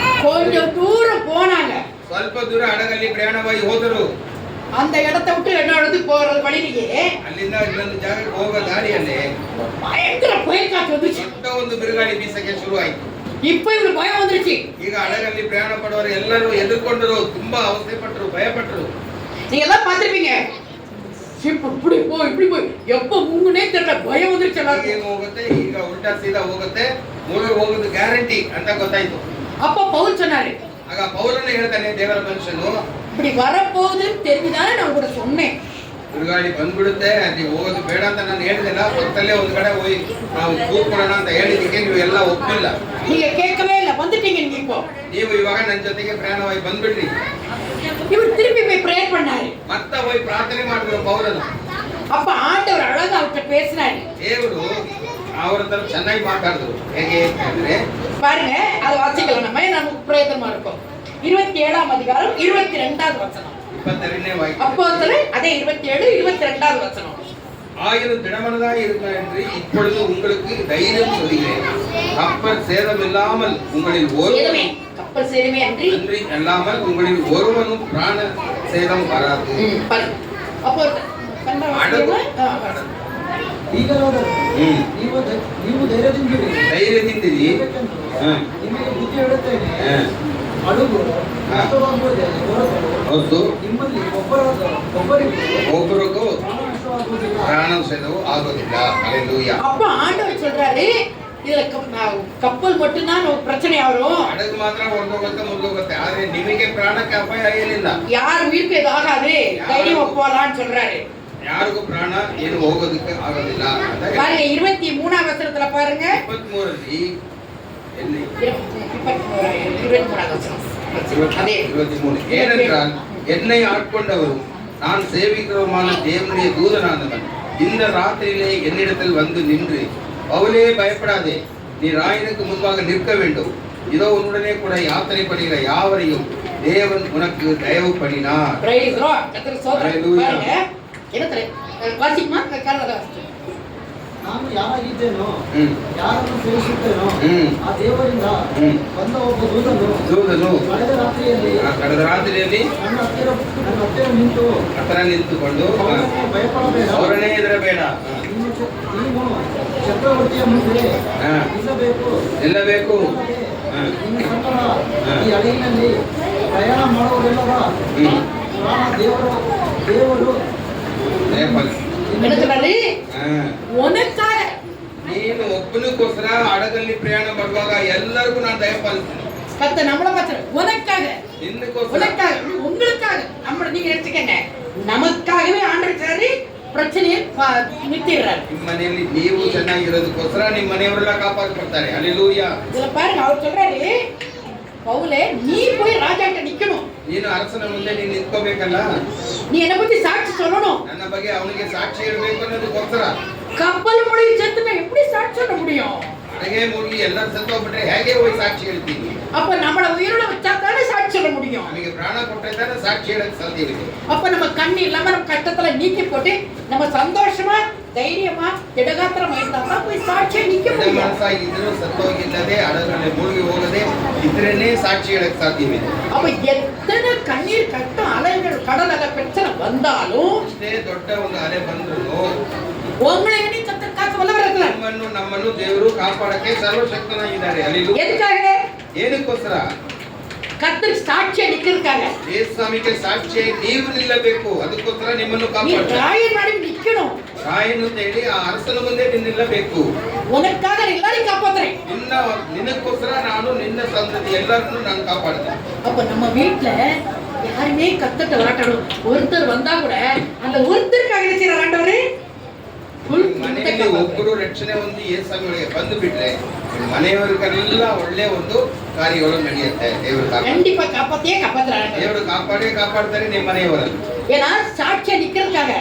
கொஞ்சம் தூரம் போனாங்க, ಸ್ವಲ್ಪ ದೂರ ಹಡಗಲ್ಲಿ ಪ್ರಯಾಣವಾಗಿ ಹೋದರು. அந்த இடத்தை விட்டு என்ன இடத்துக்கு போறது வழியிலேயே ಅಲ್ಲಿಂದ ಇನ್ನೊಂದು ಜಾಗಕ್ಕೆ ಹೋಗೋ ದಾರಿಯಲ್ಲಿ பயங்கர புயல் காற்று வந்துச்சு. ದೊಡ್ಡ ಒಂದು ಬಿರುಗಾಳಿ ಬೀಸಕ್ಕೆ ಶುರು ಆಯ್ತು. இப்ப இவங்களுக்கு பயம் வந்துருச்சு. ಈಗ ಹಡಗಲ್ಲಿ ಪ್ರಯಾಣ ಪಡುವವರು ಎಲ್ಲರೂ ಎದುರ್ಕೊಂಡರು, ತುಂಬಾ ಅವಸ್ಥೆ ಪಟ್ಟರು, ಭಯಪಟ್ಟರು. நீங்க எல்லாம் பார்த்திருப்பீங்க, ஷிப் இப்படி போய் எப்ப முங்குனே தெரியல, பயம் வந்துருச்சு எல்லாருக்கும். ಏನು ಹೋಗುತ್ತೆ, ಈಗ ಉಲ್ಟಾ ಸೀದಾ ಹೋಗುತ್ತೆ, ಮುಳುಗಿ ಹೋಗೋದು ಗ್ಯಾರಂಟಿ ಅಂತ ಗೊತ್ತಾಯ್ತು. அப்ப பவுல் சொன்னாரு, ಆಗ ಪೌಲನೇ ಹೇಳ್ತಾನೆ, ದೇವರ ಮನುಷ್ಯನು இப்படி வரப்போகுதுன்னு தெரிஞ்சுதானே நான் கூட சொன்னேன். ಬಿರುಗಾಳಿ ಬಂದ್ಬಿಡುತ್ತೆ, ಅಲ್ಲಿ ಹೋಗೋದು ಬೇಡ ಅಂತ ನಾನು ಹೇಳಿದೆಲ್ಲ, ಪಕ್ಕದಲ್ಲೇ ಒಂದ್ ಕಡೆ ಹೋಗಿ ನಾವು ಕೂತ್ಕೊಳ್ಳೋಣ ಅಂತ ಹೇಳಿದಕ್ಕೆ ನೀವು ಎಲ್ಲ ಒಪ್ಪಿಲ್ಲ, நீங்க கேட்கவே இல்ல, வந்துட்டீங்க நீங்க. இப்போ ನೀವು ಇವಾಗ ನನ್ನ ಜೊತೆಗೆ ಪ್ರಯಾಣವಾಗಿ ಬಂದ್ಬಿಡ್ರಿ. இவர் திருப்பி போய் பிரேயர் பண்ணாரு, ಮತ್ತೆ ಹೋಗಿ ಪ್ರಾರ್ಥನೆ ಮಾಡಿದ್ರು ಪೌಲನು. அப்ப ஆண்டவர் அழகா அவர்கிட்ட பேசினாரு. ದೇವರು ಅವರ ತರ ಚೆನ್ನಾಗಿ ಮಾತಾಡಿದ್ರು. ಹೇಗೆ ಅಂದ್ರೆ பாருங்க, அது வாசிக்கலாம், நம்ம நமக்கு பிரயோஜனமா இருக்கும். 27ஆம் அதிகாரம் 22வது வசனம். 22ನೇ வாಕ್ಯ. அப்போஸ்தலர் அதே 27 22வது வசனம். ஆயினும் திடமனதாய் இருக்க என்று இப்பொழுது உங்களுக்கு தைரியம் சொல்கிறேன், கப்பல் சேதமில்லாமல் உங்களில் ஒருவனும் கப்பல் சேதமே அன்றி அல்லாமல் உங்களில் ஒருவனும் பிராண சேதம் வராது. அப்போ ಈಗಲಾದರೂ ನೀವು ಧೈರ್ಯದಿಂದಿರಿ, ಧೈರ್ಯದಿಂದಿರಿ, ನಿಮಗೆ ಬುದ್ಧಿ ಹೇಳುತ್ತೇನೆ. ಹಡಗು ನಷ್ಟವಾಗುವುದೇ ಹೊರತು ನಿಮ್ಮಲ್ಲಿ ಒಬ್ಬರಿಗೂ ಪ್ರಾಣ ನಷ್ಟವಾಗುವುದಿಲ್ಲ. ಪ್ರಾಣ செலவு ஆகுதில்ல. ஹalleluya. அப்ப ஆண்டவர் சொல்றாரு இதுல கப்பல் மட்டும்தான் பிரச்சனை வரும். ಹಡಗು ಮಾತ್ರ ಹೊರಟೋಗುತ್ತೆ ಮುರಿದೋಗುತ್ತೆ, ಆದ್ರೆ ನಿಮಗೆ ಪ್ರಾಣಕ್ಕೆ ಅಪಾಯ ಏನಿಲ್ಲ. யார் உயிருக்கு இது ஆகாது, தைரியமா போலான்னு சொல்றாரு. ಯಾರಿಗೂ ಪ್ರಾಣ ಏನು ಹೋಗೋದಕ್ಕೆ ಆಗೋದಿಲ್ಲ ಅಂತ பாருங்க 23ஆம் வசனத்துல பாருங்க. 23ರಲ್ಲಿ ಎಲ್ಲಿ 23ஆம் வசனம். அதே 23 ஏனென்றால் என்னை ஆட்கொண்டவரும் நான் சேவிக்கிறவருமான தேவனுடைய தூதனானவன் இந்த ராத்திரியிலே என்னிடத்தில் வந்து நின்று, பவுலே பயப்படாதே, நீ ராயனுக்கு முன்பாக நிற்க வேண்டும், இதோ உன்னுடனே கூட யாத்திரை பண்ணுகிற யாவரையும் தேவன் உனக்கு தயவு பண்ணினார். Praise Lord. கர்த்தர் ஸ்தோத்திரம். பாருங்க என்ன தரே வாசிக்குமா கரெக்டா வாசிச்சு. ನಾನು ಯಾರಾಗಿದ್ದೇನೋ ಯಾರನ್ನು ಸೇವಿಸುತ್ತೇನೋ ಆ ದೇವರಿಂದ ಬಂದ ಒಬ್ಬ ದೂತನು ಕಳೆದ ರಾತ್ರಿಯಲ್ಲಿ ನನ್ನ ಹತ್ತಿರ ನಿಂತುಕೊಂಡು ಭಯಪಡಬೇಡ, ಅವರನ್ನೇ ಹೆದರಬೇಡ, ನೀನು ಚಕ್ರವರ್ತಿಯ ಮುಂದೆ ನಿಲ್ಲಬೇಕು, ನಿನ್ನ ಸಂಗಡ ಈ ಹಡಗಿನಲ್ಲಿ ಪ್ರಯಾಣ ಮಾಡುವವರೆಲ್ಲರ ಪ್ರಾಣ ದೇವರು என்ன சொல்றாரு? உனக்காக ನೀನು ಒಬ್ಬನಿಗೋಸ್ಕರ ಹಡಗಲ್ಲಿ ಪ್ರಯಾಣ ಮಾಡುವಾಗ ಎಲ್ಲರಿಗೂ ನಾನು ದಯ ಪಾಲಿಸ್ತೀನಿ. கத்த நம்மள பார்த்து உனக்காக ನಿನ್ನಗೋಸ್ಕರ உனக்காக உங்களுக்காக நம்ம நீங்க எடுத்துக்கங்க, நமக்காகவே ஆண்டவர் சரி பிரச்சனையை நிறுத்திடுறாரு. ನಿಮ್ಮ ಮನೆಯಲ್ಲಿ ನೀವು ಚೆನ್ನಾಗಿರೋದಕ್ಕೋಸ್ಕರ ನಿಮ್ಮ ಮನೆಯವರೆಲ್ಲ ಕಾಪಾಡ್ಕೊಳ್ತಾರೆ. ಹಲ್ಲೆಲೂಯಾ. இதுல பாருங்க அவர் சொல்றாரு, பவுலே நீ போய் ராஜாட்ட நிக்கணும், ನೀನು ಅರಸನ ಮುಂದೆ ನೀನು ನಿಂತ್ಕೋಬೇಕಲ್ಲ, நீ என்ன பத்தி சாட்சி சொல்லணும், ನನ್ನ ಬಗ್ಗೆ ಅವನಿಗೆ ಸಾಕ್ಷಿ ಹೇಳಬೇಕು ಅನ್ನೋದಕ್ಕೋಸ್ಕರ. கப்பல் முழுகி செத்துனா எப்படி சாட்சி சொல்ல முடியும்? ಹಡಗೆ ಮುಳುಗಿ ಎಲ್ಲರೂ ಸತ್ತೋಗ್ಬಿಟ್ರೆ ಹೇಗೆ ಹೋಗಿ ಸಾಕ್ಷಿ ಹೇಳ್ತೀನಿ? அப்ப நம்மள உயிரோட வச்சா தானே சாட்சி சொல்ல முடியும். ನಮಗೆ ಪ್ರಾಣ ಕೊಟ್ಟರೆ ತಾನೇ ಸಾಕ್ಷಿ ಹೇಳಕ್ ಸಾಧ್ಯವಿದೆ. அப்ப நம்ம கண்ணு இல்லாம நம்ம கஷ்டத்துல நீக்கி போட்டு நம்ம சந்தோஷமா தைரியமா திடகாத்திரமா இருந்தா தான் போய் சாட்சியா நிக்க முடியும். ಮನಸ್ಸಾಗಿದ್ರು ಸತ್ತೋಗಿಲ್ಲದೆ ಹಡಗಲ್ಲಿ ಮುಳುಗಿ ಹೋಗದೆ ಇದ್ರೇನೆ ಸಾಕ್ಷಿ ಹೇಳಕ್ ಸಾಧ್ಯವಿದೆ. அப்ப எத்தனை கண்ணீர் கட்டம் அலைகள் கடல் அலை பிரச்சனை வந்தாலும் ಅಷ್ಟೇ ದೊಡ್ಡ ಒಂದು ಅಲೆ ಬಂದ್ರು உங்களை எண்ணி கத்தர் காக்க வல்லவர் இருக்கிறார். ನಮ್ಮನ್ನು ದೇವರು ಕಾಪಾಡಕ್ಕೆ ಸರ್ವಶಕ್ತನಾಗಿದ್ದಾರೆ. ಹಲ್ಲೆಲೂಯಾ. எதுக்காக? ಏನಕ್ಕೋಸ್ಕರ? கத்தர் சாட்சியா நிக்கிறதுக்காக. ಯೇಸುಸ್ವಾಮಿಗೆ ಸಾಕ್ಷಿಯಾಗಿ ನೀವು ನಿಲ್ಲಬೇಕು, ಅದಕ್ಕೋಸ್ಕರ ನಿಮ್ಮನ್ನು நீ ಕಾಪಾಡ್ತಾರೆ. ராயன் ಮಾಡಿ நிக்கணும், ರಾಯನು ಅಂತ ಹೇಳಿ ಆ ಅರಸನ ಮುಂದೆ ನೀನು ನಿಲ್ಲಬೇಕು. உனக்காக எல்லாரையும் காப்பாத்துறேன். ನಿನ್ನಕ್ಕೋಸ್ಕರ ನಾನು ನಿನ್ನ ಸಂತತಿ ಎಲ್ಲರನ್ನೂ ನಾನು ಕಾಪಾಡ್ತೇನೆ. அப்ப நம்ம வீட்டுல யாருமே கத்தட்ட வராட்டணும், ஒருத்தர் வந்தா கூட அந்த ஒருத்தருக்காக என்ன செய்யறாரு ஆண்டவரே? ಮನೆಯಲ್ಲಿ ಒಬ್ಬರು ರಕ್ಷಣೆ ಹೊಂದಿ ಯೇಸುಸ್ವಾಮಿಗಳಿಗೆ ಬಂದು ಬಿಟ್ರೆ ಮನೆಯವರಿಗೆಲ್ಲ ಒಳ್ಳೆ ಒಂದು ಕಾರ್ಯಗಳು ನಡೆಯುತ್ತೆ. ದೇವರು கண்டிப்பா காப்பாத்தியே காப்பாத்துறாங்க. ದೇವರು ಕಾಪಾಡ್ತಾರೆ ನಿಮ್ಮ ಮನೆಯವರನ್ನು. ஏன்னா சாட்சியா நிக்கிறதுக்காக.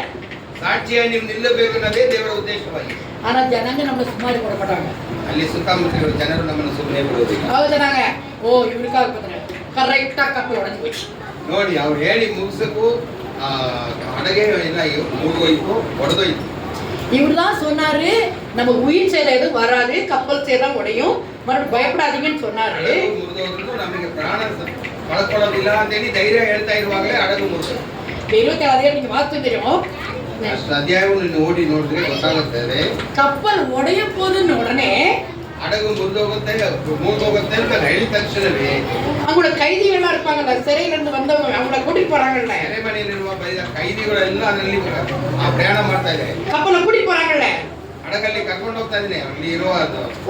ಸಾಕ್ಷಿಯಾಗಿ ನೀವು ನಿಲ್ಲಬೇಕು ಅನ್ನೋದೇ ದೇವರ ಉದ್ದೇಶವಾಗಿದೆ. ஆனா ஜனங்க நம்ம சும்மா இருக்க மாட்டாங்க. ಅಲ್ಲಿ ಸುತ್ತಮುತ್ತಲಿರುವ ಜನರು ನಮ್ಮನ್ನು ಸುಮ್ಮನೆ ಬಿಡುವುದಿಲ್ಲ. அவங்க சொன்னாங்க, ஓ இவருக்காக பாத்துறேன், கரெக்டா கப்பல் உடைஞ்சு போச்சு. ನೋಡಿ ಅವ್ರು ಹೇಳಿ ಮುಗಿಸಕ್ಕೂ ಹಡಗೆ ಎಲ್ಲ ಮುಳುಗೋಯ್ತು, ಒಡೆದೋಯ್ತು. இவருதான் சொன்னாரு நம்ம உயிர் சேதம் எதுவும் வராது, கப்பல் சேதம் உடையும், மறுபடியும் பயப்படாதீங்கன்னு சொன்னாரு. ಮುರಿದೋದ್ರು ನಮಗೆ ಪ್ರಾಣ ಕಳ್ಕೊಳ್ಳೋದಿಲ್ಲ ಅಂತೇಳಿ ಧೈರ್ಯ ಹೇಳ್ತಾ ಇರುವಾಗಲೇ ಹಡಗು ಮುರಿದು. 27 நீங்க வாசிச்சு தெரியும். ಅಷ್ಟು ಅಧ್ಯಾಯವನ್ನು ಓಡಿ ನೋಡಿದ್ರೆ ಗೊತ್ತಾಗುತ್ತದೆ. கப்பல் உடைய போதுன்னு உடனே ಹಡಗು ಮುರಿದೋಗುತ್ತೆ ಅಂತ ಹೇಳಿದ ತಕ್ಷಣವೇ அவங்களோட கைதிகள்லாம் இருப்பாங்கல்ல, சிறையில இருந்து வந்தவங்க அவங்கள கூட்டிட்டு போறாங்கல்ல, ಸೆರೆಮನೆಯಲ್ಲಿರುವ ಕೈದಿಗಳೆಲ್ಲ ಅದರಲ್ಲಿ ಆ ಪ್ರಯಾಣ ಮಾಡ್ತಾ ಇದ್ದಾರೆ. கப்பலை கூட்டிட்டு போறாங்கல்ல, ಹಡಗಲ್ಲಿ ಕರ್ಕೊಂಡು ಹೋಗ್ತಾ ಇದ್ದೀನಿ. ಅಲ್ಲಿ ಇರುವ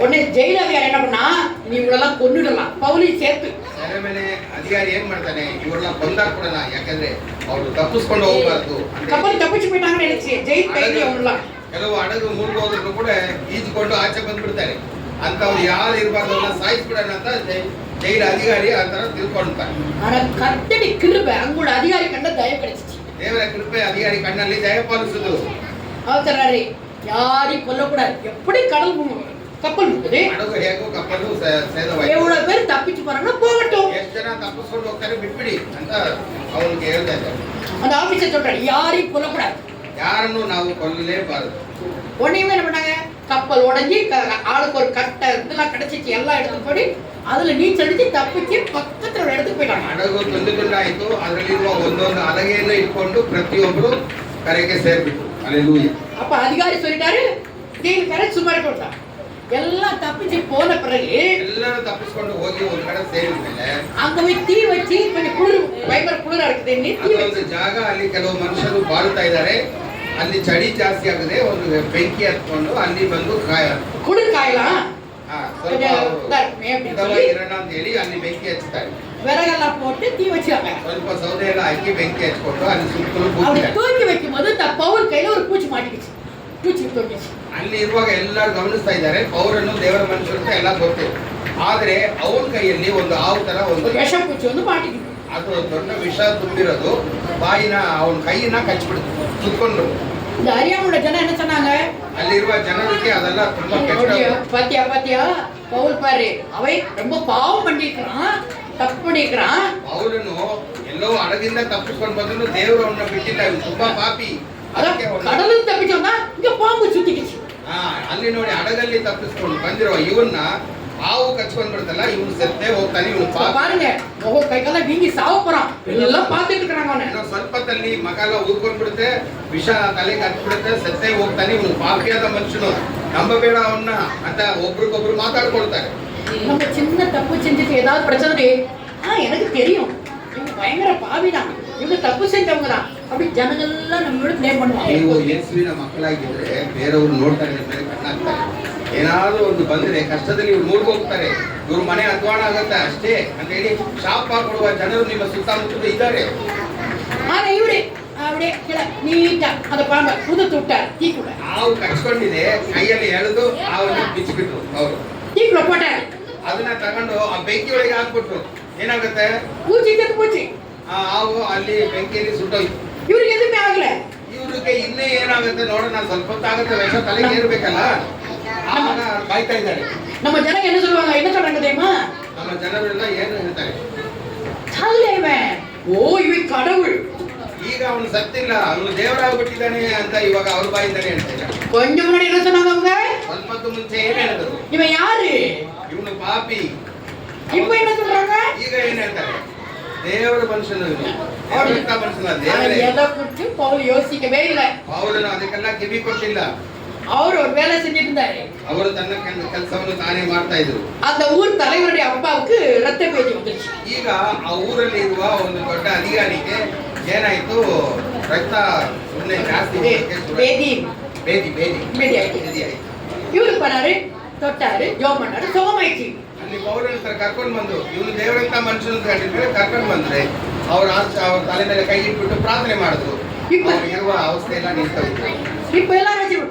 உடனே ஜெயில அதிகாரி என்ன பண்ணா, நீ இவங்களெல்லாம் கொன்னுடலாம், பவுலி சேர்த்து. ಸೆರೆಮನೆ ಅಧಿಕಾರಿ ಏನ್ ಮಾಡ್ತಾನೆ, ಇವ್ರನ್ನ ಕೊಂದಾಕ್ಬಿಡಲ್ಲ, ಯಾಕಂದ್ರೆ ಅವ್ರು ತಪ್ಪಿಸ್ಕೊಂಡು ಹೋಗ್ಬಾರ್ದು. கப்பல் தப்பிச்சு போயிட்டாங்கன்னு நினைச்சு ஜெயில் கைதி அவங்களாம். ಕೆಲವು ಹಡಗು ಮುಳುಗೋದ್ರು ಕೂಡ ಈಜ್ಕೊಂಡು ಆಚೆ ಬಂದ್ಬಿಡ್ತಾರೆ. ಅಂತವ್ರು ಯಾರು ಇರಬಾರ್ದು ಅವ್ರನ್ನ ಸಾಯಿಸ್ಬಿಡೋಣ ಅಂತ ಜೈಲ ಅಧಿಕಾರಿ ಆ ತರ ತಿಳ್ಕೊಂಡ್ತಾರೆ. ஆனா கர்த்தடி கிருபை அவங்களோட அதிகாரி கண்ட தயவு கிடைச்சிச்சு. ದೇವರ ಕೃಪೆ ಅಧಿಕಾರಿ ಕಣ್ಣಲ್ಲಿ ದಯ ಪಾಲಿಸುದು. அவர் சொல்றாரு, யாரையும் கொல்லக்கூடாது, எப்படி கடல் கப்பல் முக்குது, ಹಡಗು ಹೇಗೋ ಕಪ್ಪಲು ಸೇದವಾಯ್ತು. எவ்வளவு பேர் தப்பிச்சு போறாங்கன்னா போகட்டும், ಎಷ್ಟು ಜನ ತಪ್ಪಿಸ್ಕೊಂಡು ಹೋಗ್ತಾರೆ ಬಿಟ್ಬಿಡಿ ಅಂತ ಅವ್ರಿಗೆ ಹೇಳ್ತಾ ಇದ್ದಾರೆ. அந்த ஆபீசர் சொல்றாரு யாரையும் கொல்லக்கூடாது, ಯಾರನ್ನು ನಾವು ಕೊಲ್ಲಲೇಬಾರದು. உடனே என்ன பண்ணாங்க, கப்பல் உடஞ்சி ஆளுக்கு ஒரு கட்டை இதெல்லாம் கிடைச்சிச்சு, எல்லாம் எடுத்து போய் அதுல நீச்சல் அடிச்சு தப்பிச்சு பக்கத்துல ஒரு இடத்துக்கு போயிட்டாங்க. ಹಡಗು ತುಂಡುಂಡಾಯಿತು. ಅದರಲ್ಲಿರುವ ಒಂದೊಂದು ಹಲಗೆಯನ್ನು ಇಟ್ಕೊಂಡು ಪ್ರತಿಯೊಬ್ಬರು ಕರೆಗೆ ಸೇರ್ಬಿಟ್ಟು. ಹಲ್ಲೆಲೂಯಾ. அப்ப அதிகாரி சொல்லிட்டாரு, ஜெயிலுக்கார சும்மா இருக்க விட்டான். எல்லாம் தப்பிச்சு போன பிறகு ಎಲ್ಲರೂ ತಪ್ಪಿಸ್ಕೊಂಡು ಹೋಗಿ ಒಂದ್ ಕಡೆ ಸೇರಿದ ಮೇಲೆ அங்க போய் தீ வச்சு கொஞ்சம் குளிர் பயங்கர குளிரா இருக்குது நீ தீ ಅದು ಒಂದು ಜಾಗ, ಅಲ್ಲಿ ಕೆಲವು ಮನುಷ್ಯರು ಬಾಳ್ತಾ ಇದ್ದಾರೆ, ಅಲ್ಲಿ ಚಳಿ ಜಾಸ್ತಿ ಆಗಿದೆ, ಒಂದು ಬೆಂಕಿ ಹತ್ಕೊಂಡು ಅಲ್ಲಿ ಬಂದು குளிர் காயலாம் ಸ್ವಲ್ಪ ಇರೋಣ ಅಂತ ಹೇಳಿ ಅಲ್ಲಿ ಬೆಂಕಿ ಹಚ್ತಾರೆ. விறகெல்லாம் போட்டு தீ வச்சாங்க. ಸ್ವಲ್ಪ ಸೌದೆ ಎಲ್ಲ ಹಾಕಿ ಬೆಂಕಿ ಹಚ್ಕೊಂಡು ಅಲ್ಲಿ ಸುತ್ತಲೂ அப்படி தூக்கி வைக்கும் போது பவுல் கையில ஒரு பூச்சி மாட்டிக்கிச்சு. பூச்சி தூக்கிச்சு. ಅಲ್ಲಿ ಇರುವಾಗ ಎಲ್ಲರೂ ಗಮನಿಸ್ತಾ ಇದ್ದಾರೆ, ಪೌಲನ್ನು ದೇವರ ಮನುಷ್ಯರು ಅಂತ ಎಲ್ಲ ಗೊತ್ತಿದೆ. ಆದ್ರೆ ಅವನ ಕೈಯಲ್ಲಿ ಒಂದು ಹಾವು ತರ ಒಂದು ವಿಷ பூச்சி வந்து மாட்டிக்கிச்சு. ಅದು ದೊಡ್ಡ ವಿಷ ತುಂಬಿರೋದು ಬಾಯಿನ ಅವನ ಕೈಯನ್ನ ಕಚ್ಚಿಬಿಡ್ತು, ಸುತ್ಕೊಂಡು. இந்த அறியாமுள்ள ஜனம் என்ன சொன்னாங்க? ಅಲ್ಲಿರುವ ಜನರಿಗೆ ಅದೆಲ್ಲ ತುಂಬಾ ಕೆಟ್ಟ. பாத்தியா பாத்தியா பவுல் பாரு, அவன் ரொம்ப பாவம் பண்ணிக்கிறான், தப்பு பண்ணிக்கிறான். ಪೌಲನು ಎಲ್ಲೋ ಹಡಗಿಂದ ತಪ್ಪಿಸ್ಕೊಂಡು ಬಂದ್ರು, ದೇವರು ಅವನ್ನ ಬಿಟ್ಟಿಲ್ಲ, ಇವನು ತುಂಬಾ ಪಾಪಿ. ಅದಕ್ಕೆ கடலில் தப்பிச்சோம்னா இங்க பாம்பு சுத்திக்கிச்சு. ಅಲ್ಲಿ ನೋಡಿ ಹಡಗಲ್ಲಿ ತಪ್ಪಿಸ್ಕೊಂಡು ಬಂದಿರೋ ಇವನ್ನ ಹಾವು ಕಚ್ಕೊಂಡ್ ಬಿಡ್ತಲ್ಲ, ಇವನು ಸತ್ತೇ ಹೋಗ್ತಾನೆ, ಇವನು பாருங்க கைகால வீங்கி சாவ போறான், எல்லாம் பார்த்துட்டு இருக்காங்க. ಅವನು ಸ್ವಲ್ಪದಲ್ಲಿ ಮಗಾಲ ಊದ್ಕೊಂಡ್ ಬಿಡುತ್ತೆ, ವಿಷ ತಲೆಗೆ ಹತ್ಬಿಡುತ್ತೆ, ಸತ್ತೇ ಹೋಗ್ತಾನೆ, ಇವನು ಪಾಪಿಯಾದ ಮನುಷ್ಯನು, ನಂಬಬೇಡ ಅವನ್ನ ಅಂತ ಒಬ್ರಿಗೊಬ್ರು ಮಾತಾಡ್ಕೊಳ್ತಾರೆ. நம்ம சின்ன தப்பு செஞ்சுட்டு ஏதாவது பிரச்சனை, எனக்கு தெரியும் இவங்க பயங்கர பாவிதான், இவங்க தப்பு செஞ்சவங்க தான், அப்படி ಜನಗಳೆல்லாம் நம்மளோட ப்ளேம் பண்ணுவாங்க. ನೀವು ಯೇಸುವಿನ ಮಕ್ಕಳಾಗಿದ್ರೆ ಬೇರೆಯವರು ನೋಡ್ತಾರೆ, ನಿಮ್ಮ ಮೇಲೆ ಕಣ್ಣಾಗ್ತಾರೆ. ಏನಾದ್ರೂ ಒಂದು ಬಂದ್ರೆ ಕಷ್ಟದಲ್ಲಿ ಇವ್ರು ಮೂರ್ಗ ಹೋಗ್ತಾರೆ, ಇವ್ರ ಮನೆ ಅಧ್ವಾನ ಆಗುತ್ತೆ ಅಷ್ಟೇ ಅಂತ ಹೇಳಿ ಶಾಪ ಕೊಡುವ ಜನರು ನಿಮ್ಮ ಸುತ್ತಮುತ್ತ ಇದ್ದಾರೆ. ஆனா இவரு அப்படியே நீட்டா அந்த பாம்பை புதுத்து விட்டார், தீக்குள்ள. ಹಾವು ಕಚ್ಕೊಂಡಿದೆ, ಕೈಯಲ್ಲಿ ಎಳೆದು ಹಾವನ್ನು ಬಿಚ್ಚಿಬಿಟ್ರು ಅವರು. தீக்குள்ள போட்டார். ಅದನ್ನ ತಗೊಂಡು ಆ ಬೆಂಕಿ ಒಳಗೆ ಹಾಕ್ಬಿಟ್ರು. ಏನಾಗುತ್ತೆ, பூச்சி செத்து போச்சு. ಆ ಹಾವು ಅಲ್ಲಿ ಬೆಂಕಿಯಲ್ಲಿ ಸುಟ್ಟೋಯ್ತು. இவருக்கு எதுவுமே ஆகல. ಇವ್ರಿಗೆ ಇನ್ನೇ ಏನಾಗುತ್ತೆ ನೋಡೋಣ, ಸ್ವಲ್ಪ ಹೊತ್ತಾಗುತ್ತೆ, ವಿಷ ತಲೆಗೆ ಏರ್ಬೇಕಲ್ಲ, ಆವಾಗ ಕಾಯ್ತಾ ಇದ್ದಾರೆ. நம்ம ஜனங்க என்ன சொல்லுவாங்க, என்ன சொல்றாங்க தெரியுமா? ನಮ್ಮ ಜನರೆಲ್ಲ ಏನು ಹೇಳ್ತಾರೆ, தலைவன் ஓ இவன் கடவுள், ಈಗ ಅವನು ಸತ್ತಿಲ್ಲ, ಅವನು ದೇವರಾಗ್ಬಿಟ್ಟಿದ್ದಾನೆ ಅಂತ ಇವಾಗ ಅವ್ರ ಬಾಯಿಂದಾನೆ ಹೇಳ್ತಾರೆ. கொஞ்சம் முன்னாடி என்ன சொன்னாங்க அவங்க? ಸ್ವಲ್ಪ ಹೊತ್ತು ಮುಂಚೆ ಏನ್ ಹೇಳಿದ್ರು, இவன் யாரு, ಇವನು ಪಾಪಿ. இப்ப என்ன சொல்றாங்க? ಈಗ ಏನ್ ಹೇಳ್ತಾರೆ, ದೇವರ ಮನುಷ್ಯನು, ಇವನು ದೇವರಂತ ಮನುಷ್ಯನ, ದೇವರೇ. எதை குறிச்சு பவுல் யோசிக்கவே இல்லை. ಪೌಲನು ಅದಕ್ಕೆಲ್ಲ ಕಿವಿ ಕೊಟ್ಟಿಲ್ಲ, அவர் ஒரு வேலை செஞ்சுட்டு இருந்தாரு. ಅವರು ತನ್ನ ಕೆಲಸವನ್ನು ತಾನೇ ಮಾಡ್ತಾ ಇದ್ರು. அந்த ஊர் தலைவருடைய அப்பாவுக்கு ரத்த பேதி வந்துருச்சு. ಈಗ ಆ ಊರಲ್ಲಿ ಇರುವ ಒಂದು ದೊಡ್ಡ ಅಧಿಕಾರಿಗೆ ಏನಾಯ್ತು, ರಕ್ತ ಸುಮ್ಮನೆ ಜಾಸ್ತಿ பேதி ಬೇದಿ ಬೇದಿ பேதி ஆயிடுச்சு. ಬೇದಿ ಆಯ್ತು. இவரு பண்ணாரு, தொட்டாரு, ஜோம் பண்ணாரு, சுகமாயிடுச்சு. ಅಲ್ಲಿ ಪೌಲನ ಹತ್ರ ಕರ್ಕೊಂಡು ಬಂದು, ಇವನು ದೇವರಂತ ಮನುಷ್ಯನ ಕಂಡಿದ್ರೆ ಕರ್ಕೊಂಡು ಬಂದ್ರೆ ಅವ್ರ ತಲೆ ಮೇಲೆ ಕೈ ಇಟ್ಬಿಟ್ಟು ಪ್ರಾರ್ಥನೆ ಮಾಡಿದ್ರು. ಅವ್ರು ಇರುವ ಅವಸ್ಥೆ ಎಲ್ಲ ನಿಂತೋಯ್ತು. இப்ப எல்லாம்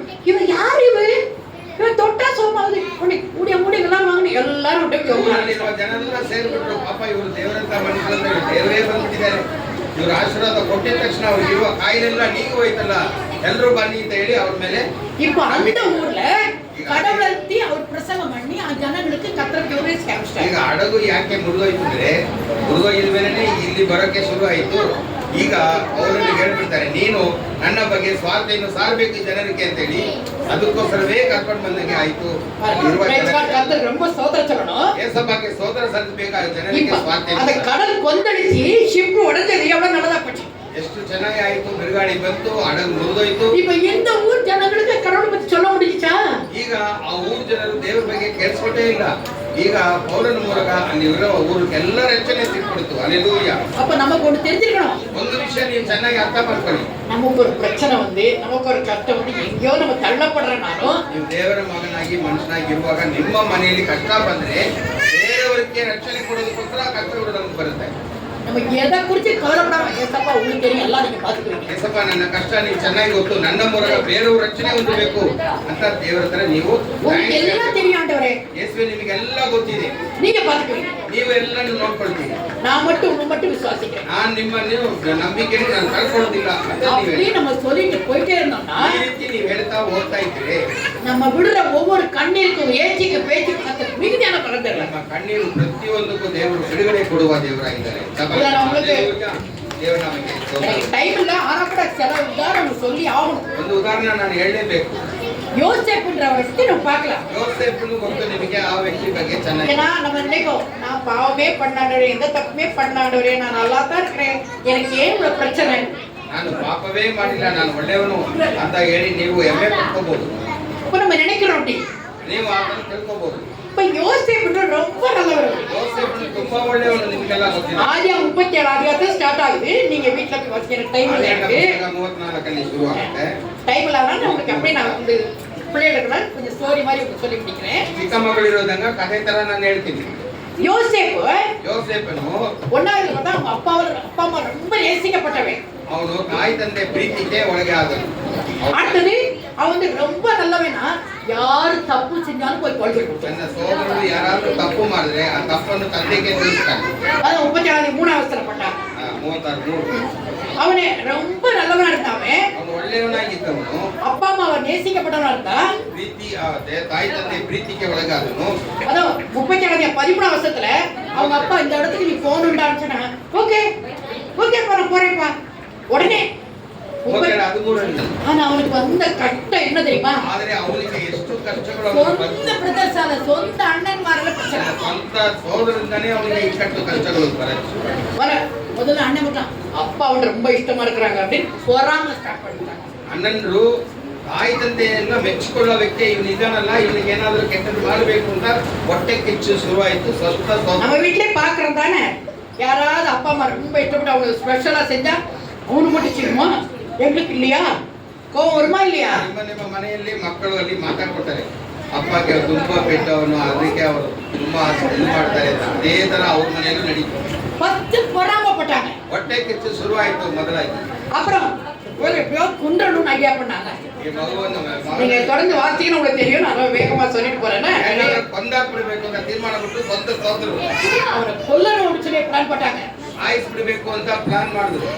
இவன் யாரு, இவன் தொட்டா சோமாவது கூடிய மூடி எல்லாம் வாங்கி எல்லாரும் ಅಲ್ಲಿರುವ ಜನರೆಲ್ಲ ಸೇರ್ಬಿಟ್ರು, ಪಾಪ ಇವರು ದೇವರಂತ ಮನುಷ್ಯರಂದ್ರೆ ದೇವರೇ ಬಂದ್ಬಿಟ್ಟಿದ್ದಾರೆ, ಇವ್ರ ಆಶೀರ್ವಾದ ಕೊಟ್ಟಿದ ತಕ್ಷಣ ಅವ್ರಿಗೆ ಇರುವ ಕಾಯಿಲೆಲ್ಲ ನೀಗು ಹೋಯ್ತಲ್ಲ, ಎಲ್ಲರೂ ಬನ್ನಿ ಅಂತ ಹೇಳಿ ಅವ್ರ ಮೇಲೆ. இப்ப அந்த ஊர்ல கடவுளத்தி அவர் பிரசங்கம் பண்ணி ಆ ಜನங்களுக்கு ಕರ್ತರ್ ದೇವರೇ ಕಾಮಿಸ್ತಾರೆ. ಈಗ ಹಡಗು ಯಾಕೆ ಮುರಿದೋಯ್ತು ಅಂದ್ರೆ, ಮುರಿದೋಯ್ದ ಮೇಲೆ ಇಲ್ಲಿ ಬರೋಕೆ ಶುರು ಆಯ್ತು. ಈಗ ಅವರಲ್ಲಿ ಹೇಳ್ಬಿಡ್ತಾರೆ, ನೀನು ನನ್ನ ಬಗ್ಗೆ ಸ್ವಾರ್ಥೆಯನ್ನು ಸಾರಬೇಕು ಜನರಿಗೆ ಅಂತ ಹೇಳಿ, ಅದಕ್ಕೋಸ್ಕರವೇ ಕರ್ಕೊಂಡು ಬಂದಂಗೆ ಆಯ್ತು. ரொம்ப ஸ்தோத்திரம் சொல்லணும். ஏசப்பாக்கு ஸ்தோத்திரம் ಸಲ್ಲಿಸಬೇಕಾದ ಜನರಿಗೆ ಸ್ವಾರ್ಥೆ. அந்த கடல் கொந்தளிச்சு ஷிப் உடைஞ்சது எவ்வளவு நல்லதா போச்சு. ಎಷ್ಟು ಚೆನ್ನಾಗಿ ಆಯ್ತು, ಬಿರುಗಾಳಿ ಬಂತು, ಹಡಗು ಮುರಿದೋಯ್ತು. இப்ப இந்த ஊர் ಜನಗಳಿಗೆ கடவுளை பத்தி சொல்ல முடிஞ்சுச்சா? ಈಗ ಆ ಊರ್ ಜನರು ದೇವರ ಬಗ್ಗೆ ಕೇಳಿಸ್ಕೊಟ್ಟೇ ಇಲ್ಲ. ಈಗ ಪೌಲನ ಮೂಲಕ ಅಲ್ಲಿ ಇರೋ ಊರಿಗೆಲ್ಲ ರಕ್ಷಣೆ ಸಿಕ್ಬಿಡ್ತು. ಅಲ್ಲೇಲೂಯಾ. அப்ப நமக்கு ஒண்ணு தெரிஞ்சிருக்கணும். ಒಂದು ವಿಷಯ ನೀವು ಚೆನ್ನಾಗಿ ಅರ್ಥ ಮಾಡ್ಕೊಳ್ಳಿ, நமக்கு ஒரு பிரச்சனை வந்து, நமக்கு ஒரு கஷ்டம் வந்து, எங்கேயோ நம்ம தள்ளப்படுறனாலும், ನೀವು ದೇವರ ಮಗನಾಗಿ ಮನುಷ್ಯನಾಗಿ ಇರುವಾಗ ನಿಮ್ಮ ಮನೆಯಲ್ಲಿ ಕಷ್ಟ ಬಂದ್ರೆ ಬೇರೆಯವರಿಗೆ ರಕ್ಷಣೆ ಕೊಡೋದಕ್ಕೋಸ್ಕರ ಕಷ್ಟಗಳು ನಮ್ಗೆ ಬರುತ್ತೆ. நம்ம எதை குறிச்சு கவலைப்படாம, ஏசப்பா உங்களுக்கு தெரியும், எல்லாம் நீங்க பாத்துக்குவீங்க. ಏಸಪ್ಪ ನನ್ನ ಕಷ್ಟ ನೀವು ಚೆನ್ನಾಗಿ ಗೊತ್ತು, ನನ್ನ ಮೂಲಕ ಬೇರೆಯವ್ರ ರಕ್ಷಣೆ ಹೊಂದಬೇಕು ಅಂತ ದೇವರ ಹತ್ರ ನೀವು உங்களுக்கு எல்லாம் தெரியும் ಆண்டவரೇ, ಯೇಸುವೆ ನಿಮಗೆಲ್ಲ ಗೊತ್ತಿದೆ, நீங்க பாத்துக்குவீங்க. ನೀವು ಎಲ್ಲ ನೋಡ್ಕೊಳ್ತೀರಿ, நான் மட்டும் உங்களை மட்டும் விசுவாசிக்கிறேன். ನಾನು ನಿಮ್ಮನ್ನು ನಂಬಿಕೆಯನ್ನು ನಾನು ಕಳ್ಕೊಳ್ಳೋದಿಲ್ಲ ಅಂತ அப்படியே நம்ம சொல்லிட்டு போயிட்டே இருந்தோம்னா, ಈ ರೀತಿ ನೀವು ಹೇಳ್ತಾ ಹೋಗ್ತಾ ಇದ್ದೀರಿ, நம்ம விடுற ஒவ்வொரு கண்ணீருக்கும் ஏச்சிக்கு பேச்சுக்கு கத்த மிகுதியான பலன் தரலாம். ನಮ್ಮ ಕಣ್ಣೀರು ಪ್ರತಿಯೊಂದಕ್ಕೂ ದೇವರು ಬಿಡುಗಡೆ ಕೊಡುವ ದೇವರಾಗಿದ್ದಾರೆ. ದೇವರ ನಮಗೆ டைம் இல்ல, ஆனா கூட சில உதாரணம் சொல்லி ஆகணும். ಒಂದು ಉದಾಹರಣೆ ನಾನು ಹೇಳಲೇಬೇಕು. யோசேப்புன்றவரை பத்தி நம்ம பார்க்கலாம். ಯೋಸೇಫನು ಗೊತ್ತು ನಿಮಗೆ, ಆ ವ್ಯಕ್ತಿ ಬಗ್ಗೆ ಚೆನ್ನಾಗಿ. ஏன்னா நம்ம நினைக்கும், நான் பாவமே பண்ணாண்டவரே, எந்த தப்புமே பண்ணாண்டவரே, நான் நல்லா தான் இருக்கிறேன், எனக்கு ஏன் இவ்வளவு பிரச்சனை? ನಾನು ಪಾಪವೇ ಮಾಡಿಲ್ಲ, ನಾನು ಒಳ್ಳೆಯವನು ಅಂತ ಹೇಳಿ ನೀವು ಹೆಮ್ಮೆ ಪಡ್ಕೋಬಹುದು. அப்ப நம்ம நினைக்கிறோம் அப்படி. ನೀವು ಅದನ್ನು ತಿಳ್ಕೊಬಹುದು. இப்ப யோசேப்பு ரொம்ப நல்லவர். ಯೋಸೇಫನು ತುಂಬಾ ಒಳ್ಳೆಯವನು, ನಿಮಗೆಲ್ಲ ಗೊತ್ತಿದೆ. ஆதியா 37 அதிகாரத்துல ஸ்டார்ட் ஆகுது. நீங்க வீட்ல போய் வாசிக்கிற டைம் இல்ல எனக்கு. 34 ಶುರು ಆಗುತ್ತೆ. டைம் இல்லாம உங்களுக்கு அப்படியே நான் வந்து பிள்ளைகளுக்கு கொஞ்சம் ஸ்டோரி மாதிரி உங்களுக்கு சொல்லி முடிக்கிறேன். ಚಿಕ್ಕ ಮಗಳಿರೋದಂಗ ಕಥೆ ತರ ನಾನು ಹೇಳ್ತೀನಿ. யோசேப்பு ஒன்னாவது பார்த்தா அவங்க அப்பா அம்மா ரொம்ப நேசிக்கப்பட்டவன். ಅವನು ತಾಯಿ ತಂದೆ ಪ್ರೀತಿಗೆ ಒಳಗೆ ಆದನು. அடுத்தது அவன் ரொம்ப நல்லவனா, யாரு தப்பு செஞ்சாலும் போய் கொல்லிட்டு ತನ್ನ ಸೋದರರು ಯಾರಾದ್ರೂ ತಪ್ಪು ಮಾಡಿದ್ರೆ ಆ ತಪ್ಪನ್ನು ತಂದೆಗೆ ತಿಳಿಸ್ತಾನೆ. அது 37 3 அவசரம் பட்டான். 36 அவனே ரொம்ப நல்லவனா இருந்தாவே, ಅವನು ಒಳ್ಳೆಯವನಾಗಿದ್ದವನು, அப்பா அம்மாவை நேசிக்கப்பட்டவனா இருந்தா, ಪ್ರೀತಿ ತಾಯಿ ತಂದೆ ಪ್ರೀತಿಗೆ ಒಳಗಾದನು. அது 37 13 அவசரத்துல அவங்க அப்பா இந்த இடத்துக்கு நீ போகணும்டான்னு சொன்னா, ஓகே ஓகே போறேன்ப்பா உடனே. ஆனா அவனுக்கு வந்த கஷ்டம் என்ன தெரியுமா? ಆದ್ರೆ ಅವನಿಗೆ ಎಷ್ಟು ಕಷ್ಟಗಳು சொந்த பிரதர்ஸ் ஆல சொந்த அண்ணன்மாரல பிரச்சனை. ಸ್ವಂತ ಸೋದರರಿಂದನೇ ಅವನಿಗೆ ಇಕ್ಕಟ್ಟು ಕಷ್ಟಗಳು ಬರುತ್ತೆ. முதல்ல அண்ணன் மட்டும் அப்பா அவன் ரொம்ப இஷ்டமா இருக்கிறாங்க அப்படின்னு பொறாம ஸ்டார்ட் பண்ணிட்டாங்க. ಅಣ್ಣನರು ತಾಯಿ ತಂದೆಯನ್ನ ಮೆಚ್ಚಿಕೊಳ್ಳೋ ವ್ಯಕ್ತಿ ಇವನು ಇದಾನಲ್ಲ, ಇವನಿಗೆ ಏನಾದ್ರೂ ಕೆಟ್ಟದ್ದು ಮಾಡಬೇಕು ಅಂತ ಹೊಟ್ಟೆ ಕಿಚ್ಚು ಶುರುವಾಯಿತು. ಸ್ವಲ್ಪ நம்ம வீட்லயே பாக்குறோம் தானே, யாராவது அப்பா அம்மா ரொம்ப இஷ்டப்பட்டு அவங்க ஸ்பெஷலா செஞ்சா அவனு மட்டும் செய்யுமா, எங்களுக்கு இல்லையா? கோவம் வருமா இல்லையா? ನಿಮ್ಮ ಮನೆಯಲ್ಲಿ ಮಕ್ಕಳು ಅಲ್ಲಿ ಮಾತಾಡ್ಕೊತಾರೆ, ಅಪ್ಪಗೆ ತುಂಬಾ ಪೆಟ್ಟವನು, ಅದಕ್ಕೆ ಅವರು ತುಂಬಾ ಇದು ಮಾಡ್ತಾರೆ ಅಂತ. ಅದೇ ತರ ಅವ್ರ ಮನೆಯಲ್ಲೂ ನಡೀತು. பத்து பொறாமப்பட்டாங்க. ಹೊಟ್ಟೆ ಕಿಚ್ಚು ಶುರುವಾಯಿತು ಮೊದಲಾಗಿ. அப்புறம் ஒரு எப்படியோ குன்றணும்னு ஐடியா பண்ணாங்க. ಈ ಮಗುವನ್ನು நீங்க தொடர்ந்து வாசிங்கன்னா உங்களுக்கு தெரியும், நான் வேகமா சொல்லிட்டு போறேன்னா ಕೊಂದಾಕ್ಬಿಡ್ಬೇಕು ಅಂತ ತೀರ್ಮಾನ ಬಿಟ್ಟು ಸ್ವಂತ ಸೋದರು அவரை கொல்லணும்னு சொல்லி பிளான் பண்ணாங்க. ಸಾಯಿಸ್ಬಿಡ್ಬೇಕು ಅಂತ ಪ್ಲಾನ್ ಮಾಡಿದ್ರು.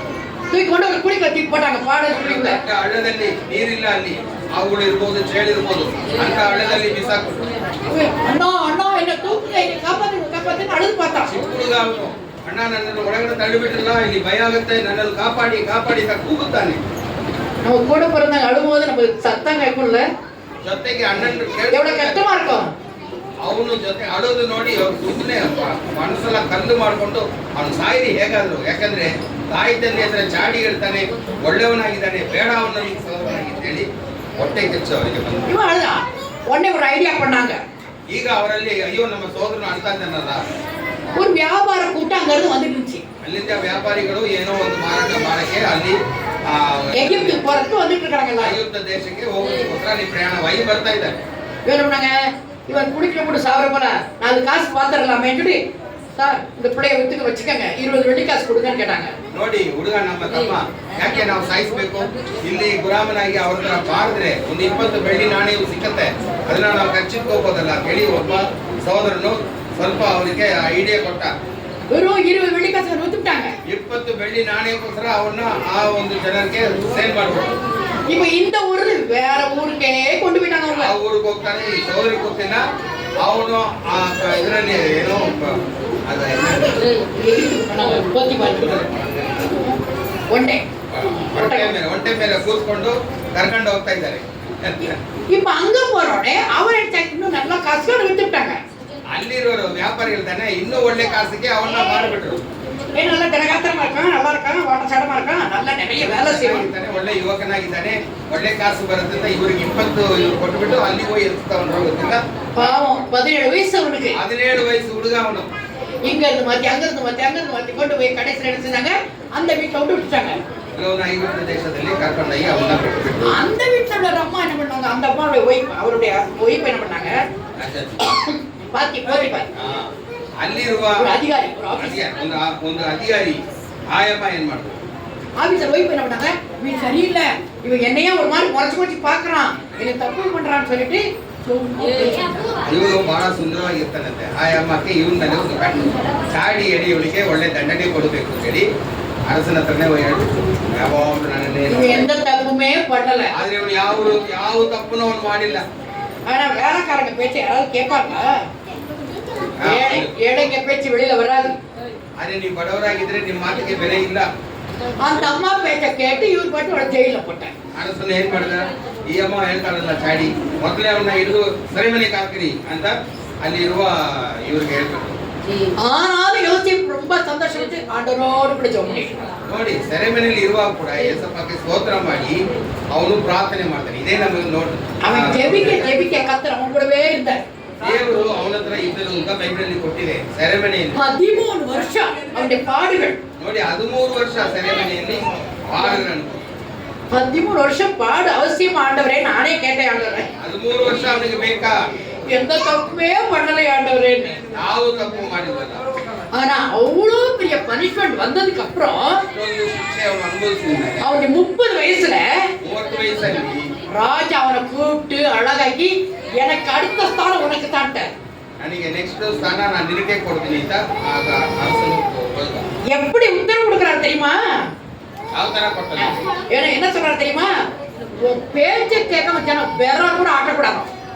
தூக்கி கொண்டு ஒரு குழி கட்டி போட்டாங்க. பாடல் குழிக்குள்ள ಹಳ್ಳದಲ್ಲಿ ನೀರಿಲ್ಲ, ಅಲ್ಲಿ ಹಾವುಗಳು ಇರ್ಬೋದು, ಚೇಳಿರ್ಬೋದು, ಅಂತ ಹಳ್ಳದಲ್ಲಿ ಬಿಸಾಕ್ಬಿಟ್ರು. அண்ணா அண்ணா என்ன தூக்குங்க, என்ன காப்பாத்துன்னு அழுது பார்த்தான். ಹುಡುಗ ಅವನು, ಅಣ್ಣ ನನ್ನನ್ನು ಒಳಗಡೆ ತಳ್ಳಿಬಿಟ್ರಲ್ಲ, ಇಲ್ಲಿ ಭಯ ಆಗುತ್ತೆ, ನನ್ನನ್ನು ಕಾಪಾಡಿ ಕಾಪಾಡಿ ಅಂತ ಕೂಗುತ್ತಾನೆ. நம்ம கூட பிறந்தாங்க அழும்போது நம்ம சத்தம் கேட்கும்ல, ಜೊತೆಗೆ ಅಣ್ಣನ எவ்வளவு கஷ்டமா இருக்கும். ಅವನು ಜೊತೆ ಅಳೋದು ನೋಡಿ ಅವ್ರು ಸುಮ್ಮನೆ ಮನಸ್ಸೆಲ್ಲ ಕಲ್ಲು ಮಾಡ್ಕೊಂಡು ಅವನು ಸಾಯಿರಿ ಹೇಗಾದ್ರು. ಯಾಕಂದ್ರೆ ತಾಯಿ ತಂದೆ ಹತ್ರ ಚಾಡಿ ಹೇಳ್ತಾನೆ, ಒಳ್ಳೆಯವನಾಗಿದ್ದಾನೆ, ಬೇಡ ಅವನಲ್ಲಿ ಸೋದರನಾಗಿದ್ದೇಳಿ ಹೊಟ್ಟೆ ಕಿಚ್ಚು ಅವರಿಗೆ ಬಂದು. இவன் அழுதான். உடனே ஒரு ஐடியா பண்ணாங்க. ಈಗ ಅವರಲ್ಲಿ ಅಯ್ಯೋ ನಮ್ಮ ಸೋದರನು ಅಳ್ತಾ ಇದ್ದಾನಲ್ಲ, ஒரு வியாபார கூட்டம் அங்க இருந்து வந்துட்டு இருந்துச்சு. ಅಲ್ಲಿಂದ ವ್ಯಾಪಾರಿಗಳು ಏನೋ ಒಂದು ಮಾರಾಟ ಮಾಡಕ್ಕೆ ಅಲ್ಲಿ எகிப்துக்கு போறதுக்கு வந்துட்டு இருக்காங்கல்ல, ಐಗುಪ್ತ ದೇಶಕ್ಕೆ ಹೋಗೋದಕ್ಕೋಸ್ಕರ ಅಲ್ಲಿ ಪ್ರಯಾಣವಾಗಿ ಬರ್ತಾ ಇದ್ದಾರೆ. வேணும்னாங்க இவன் குடிக்கிற கூட சாவர போல 4 காசு பாத்துறலாமேன்னு சொல்லி, சார் இந்த பிள்ளைய வித்துக்கு வச்சுக்கோங்க, 20 வெள்ளி காசு கொடுங்கன்னு கேட்டாங்க. ನೋಡಿ ಹುಡುಗ ನಮ್ಮ ತಮ್ಮ, ಯಾಕೆ ನಾವು ಸಾಯಿಸ್ಬೇಕು, ಇಲ್ಲಿ ಗುಲಾಮನಾಗಿ ಅವ್ರ ಹತ್ರ ಬಾರಿದ್ರೆ ಒಂದು 20 ಬೆಳ್ಳಿ ನಾಣ್ಯವು ಸಿಕ್ಕತ್ತೆ, ಅದನ್ನ ನಾವು ಖರ್ಚಿಟ್ಕೋಬೋದಲ್ಲ ಅಂತ ಹೇಳಿ ಒಬ್ಬ ಸಹೋದರನು ಸ್ವಲ್ಪ ಅವರಿಗೆ ಐಡಿಯಾ ಕೊಟ್ಟ. வெறும் 20 வெள்ளி காசு வித்துட்டாங்க. 20 ಬೆಳ್ಳಿ ನಾಣ್ಯಕ್ಕೋಸ್ಕರ ಅವನ್ನ ಆ ಒಂದು ಜನರಿಗೆ ಸೇಲ್ ಮಾಡ್ಬಿಟ್ಟು இப்ப இந்த ஊரு வேற ஊருக்கே கொண்டு போயிட்டாங்க. அவங்க ಆ ಊರಿಗೆ ಹೋಗ್ತಾನೆ. ಈ ಸಹೋದರಿ ಗೊತ್ತಿಲ್ಲ, ಅವನು ಆ ಇದರಲ್ಲಿ ಏನೋ ಒಂಟೆ ಮೇಲೆ ಕೂತ್ಕೊಂಡು ಕರ್ಕೊಂಡು ಹೋಗ್ತಾ ಇದ್ದಾರೆ. இப்ப அங்க போறோட அவர் இன்னும் நல்லா காசு வித்துட்டாங்க. ಅಲ್ಲಿರೋರು ವ್ಯಾಪಾರಿಗಳು ತಾನೆ, ಇನ್ನೂ ಒಳ್ಳೆ ಕಾಸಿಗೆ ಅವನ್ನ ಮಾರಿಬಿಟ್ರು. நல்லா தினகாத்திரமா இருக்கான், நல்லா இருக்கான், வாட்ட சாடமா இருக்கான், நல்லா நிறைய வேலை செய்வான், ಒಳ್ಳೆ ಯುವಕನಾಗಿದ್ದಾನೆ, ಒಳ್ಳೆ ಕಾಸು ಬರುತ್ತೆ ಅಂತ ಇವ್ರಿಗೆ 20 ಇವ್ರು ಕೊಟ್ಬಿಟ್ಟು ಅಲ್ಲಿ ಹೋಗಿ ಇರ್ತಾವನು. ಗೊತ್ತಿಲ್ಲ, பாவம் 17 வயசு அவனுக்கு. 17 ವಯಸ್ಸು ಹುಡುಗ ಅವನು. இங்க இருந்து மாத்தி அங்க இருந்து மாத்தி கொண்டு போய் கடைசியில் என்ன செஞ்சாங்க, அந்த வீட்டை விட்டு விட்டுட்டாங்க. ಐಗುಪ್ತ ದೇಶದಲ್ಲಿ ಕರ್ಕೊಂಡೋಗಿ ಅವನ್ನ ಬಿಟ್ಬಿಟ್ಟು அந்த வீட்டுல உள்ள அம்மா என்ன பண்ணாங்க, அந்த அம்மாவுடைய ஒய்ஃப், அவருடைய ஒய்ஃப் என்ன பண்ணாங்க, பாத்தி ಅಲ್ಲಿರುವ அதிகாரி ಒಂದು ಅಧಿಕಾರಿ ಆಯಮ್ಮ ಏನ್ ಮಾಡಿದ್ರು, ஆபீசர் ஒய்ஃப் என்ன பண்ணாங்க, இவன் சரியில்லை, இவன் என்னையா ஒரு மாதிரி குறைச்சு பாக்குறான், என்ன தப்பு பண்றான்னு சொல்லிட்டு ಇವನು ಬಹಳ ಸುಂದರವಾಗಿರ್ತಾನಂತೆ. ಆಯಮ್ಮಕ್ಕೆ ಇವನಲ್ಲಿ ಒಂದು ಕಣ್ಣು ಚಾಡಿ ಎಡೆಯವಳಿಗೆ ಒಳ್ಳೆ ದಂಡನೆ ಕೊಡಬೇಕು ಅಂತ ಹೇಳಿ ಅರಸನ ಹತ್ರನೇ ಹೇಳ್ಬಿಟ್ಟು ಯಾವಾಗಲೂ ನನ್ನನ್ನೇ எந்த தப்புமே பண்ணல. ಆದ್ರೆ ಇವನು ಯಾವ ತಪ್ಪನ್ನು ಅವನು ಮಾಡಿಲ್ಲ. ஆனா வேலைக்காரங்க பேச்சு யாராவது கேட்பாங்க, ஏழைங்க பேச்சு வெளியில வராது. ಆದ್ರೆ ನೀವು ಬಡವರಾಗಿದ್ರೆ ನಿಮ್ಮ ಮಾತಿಗೆ ಬೆಲೆ ಇಲ್ಲ. அந்த அம்மா பேச்ச கேட்டு இவர் பாட்டு அவளை ஜெயில போட்டாங்க. ಅರಸನ ಏನ್ ಮಾಡಿದ, ಈ ಅಮ್ಮ ಹೇಳ್ತಾಳಲ್ಲ ಚಾಡಿ, ಮೊದಲೇ ಅವನ್ನ ಹಿಡಿದು ಸೆರೆಮನೆಗೆ ಹಾಕಿರಿ ಅಂತ ಅಲ್ಲಿರುವ ಇವ್ರಿಗೆ ಹೇಳ್ಬೇಕು. ஆனாலும் யோசிப்பு ரொம்ப சந்தோஷப்பட்டு ಆಂಡವನೋರು ಕೂಡ ಜೋಮ್ ಮಾಡಿದ್ರು. ನೋಡಿ, ಸೆರೆಮನೆಯಲ್ಲಿ ಇರುವಾಗ ಕೂಡ ಯೇಸಪ್ಪಗೆ ಸ್ತೋತ್ರ ಮಾಡಿ ಅವನು ಪ್ರಾರ್ಥನೆ ಮಾಡ್ತಾನೆ. ಇದೇ ನಮಗೆ ನೋಡಿ, அவன் ஜெபிக்க கத்தர் அவன் கூடவே இருந்தார். ದೇವರು ಅವನ ಹತ್ರ ಇದ್ದಲು ಅಂತ ಬೈಬಲಲ್ಲಿ ಕೊಟ್ಟಿದೆ. ಸೆರೆಮನೆಯಲ್ಲಿ 13 வருஷம் அவனுடைய பாடுகள். ನೋಡಿ, 13 ವರ್ಷ ಸೆರೆಮನೆಯಲ್ಲಿ ಪಾಡುಗಳನ್ನು. 13 வருஷம் பாடு அவசியம் ஆண்டவரே. நானே கேட்டேன் ஆண்டவரே, 13 ವರ್ಷ ಅವನಿಗೆ ಬೇಕಾ? எந்த தப்புமே பண்ணலை ஆண்டவரே. ಯಾವ ತಪ್ಪು ಮಾಡಿಲ್ಲ. ஆனா அவ்வளோ பெரிய பனிஷ்மெண்ட் வந்ததுக்கு அப்புறம் ಶಿಕ್ಷೆ ಅವನು ಅನುಭವಿಸಿದ್ದಾನೆ. அவனுடைய 30 வயசுல 30 ವಯಸ್ಸಲ್ಲಿ ராஜா அவனை கூப்பிட்டு அழகாக்கி எனக்கு அடுத்த ஸ்தானம் உனக்கு தான்ட்டார். ನನಗೆ ನೆಕ್ಸ್ಟ್ ಸ್ಥಾನ ನಾನು ನಿನಗೆ ಕೊಡ್ತೀನಿ ಅಂತ ಆಗ ಅರಸನು ಹೋದ. எப்படி உத்தரவு கொடுக்கறாரு தெரியுமா? ಯಾವ ತರ ಕೊಡ್ತಾನೆ? என்ன சொல்றாரு தெரியுமா? உன் பேச்சை கேட்காம ஜனம் வேற கூட ஆட்டக்கூடாது.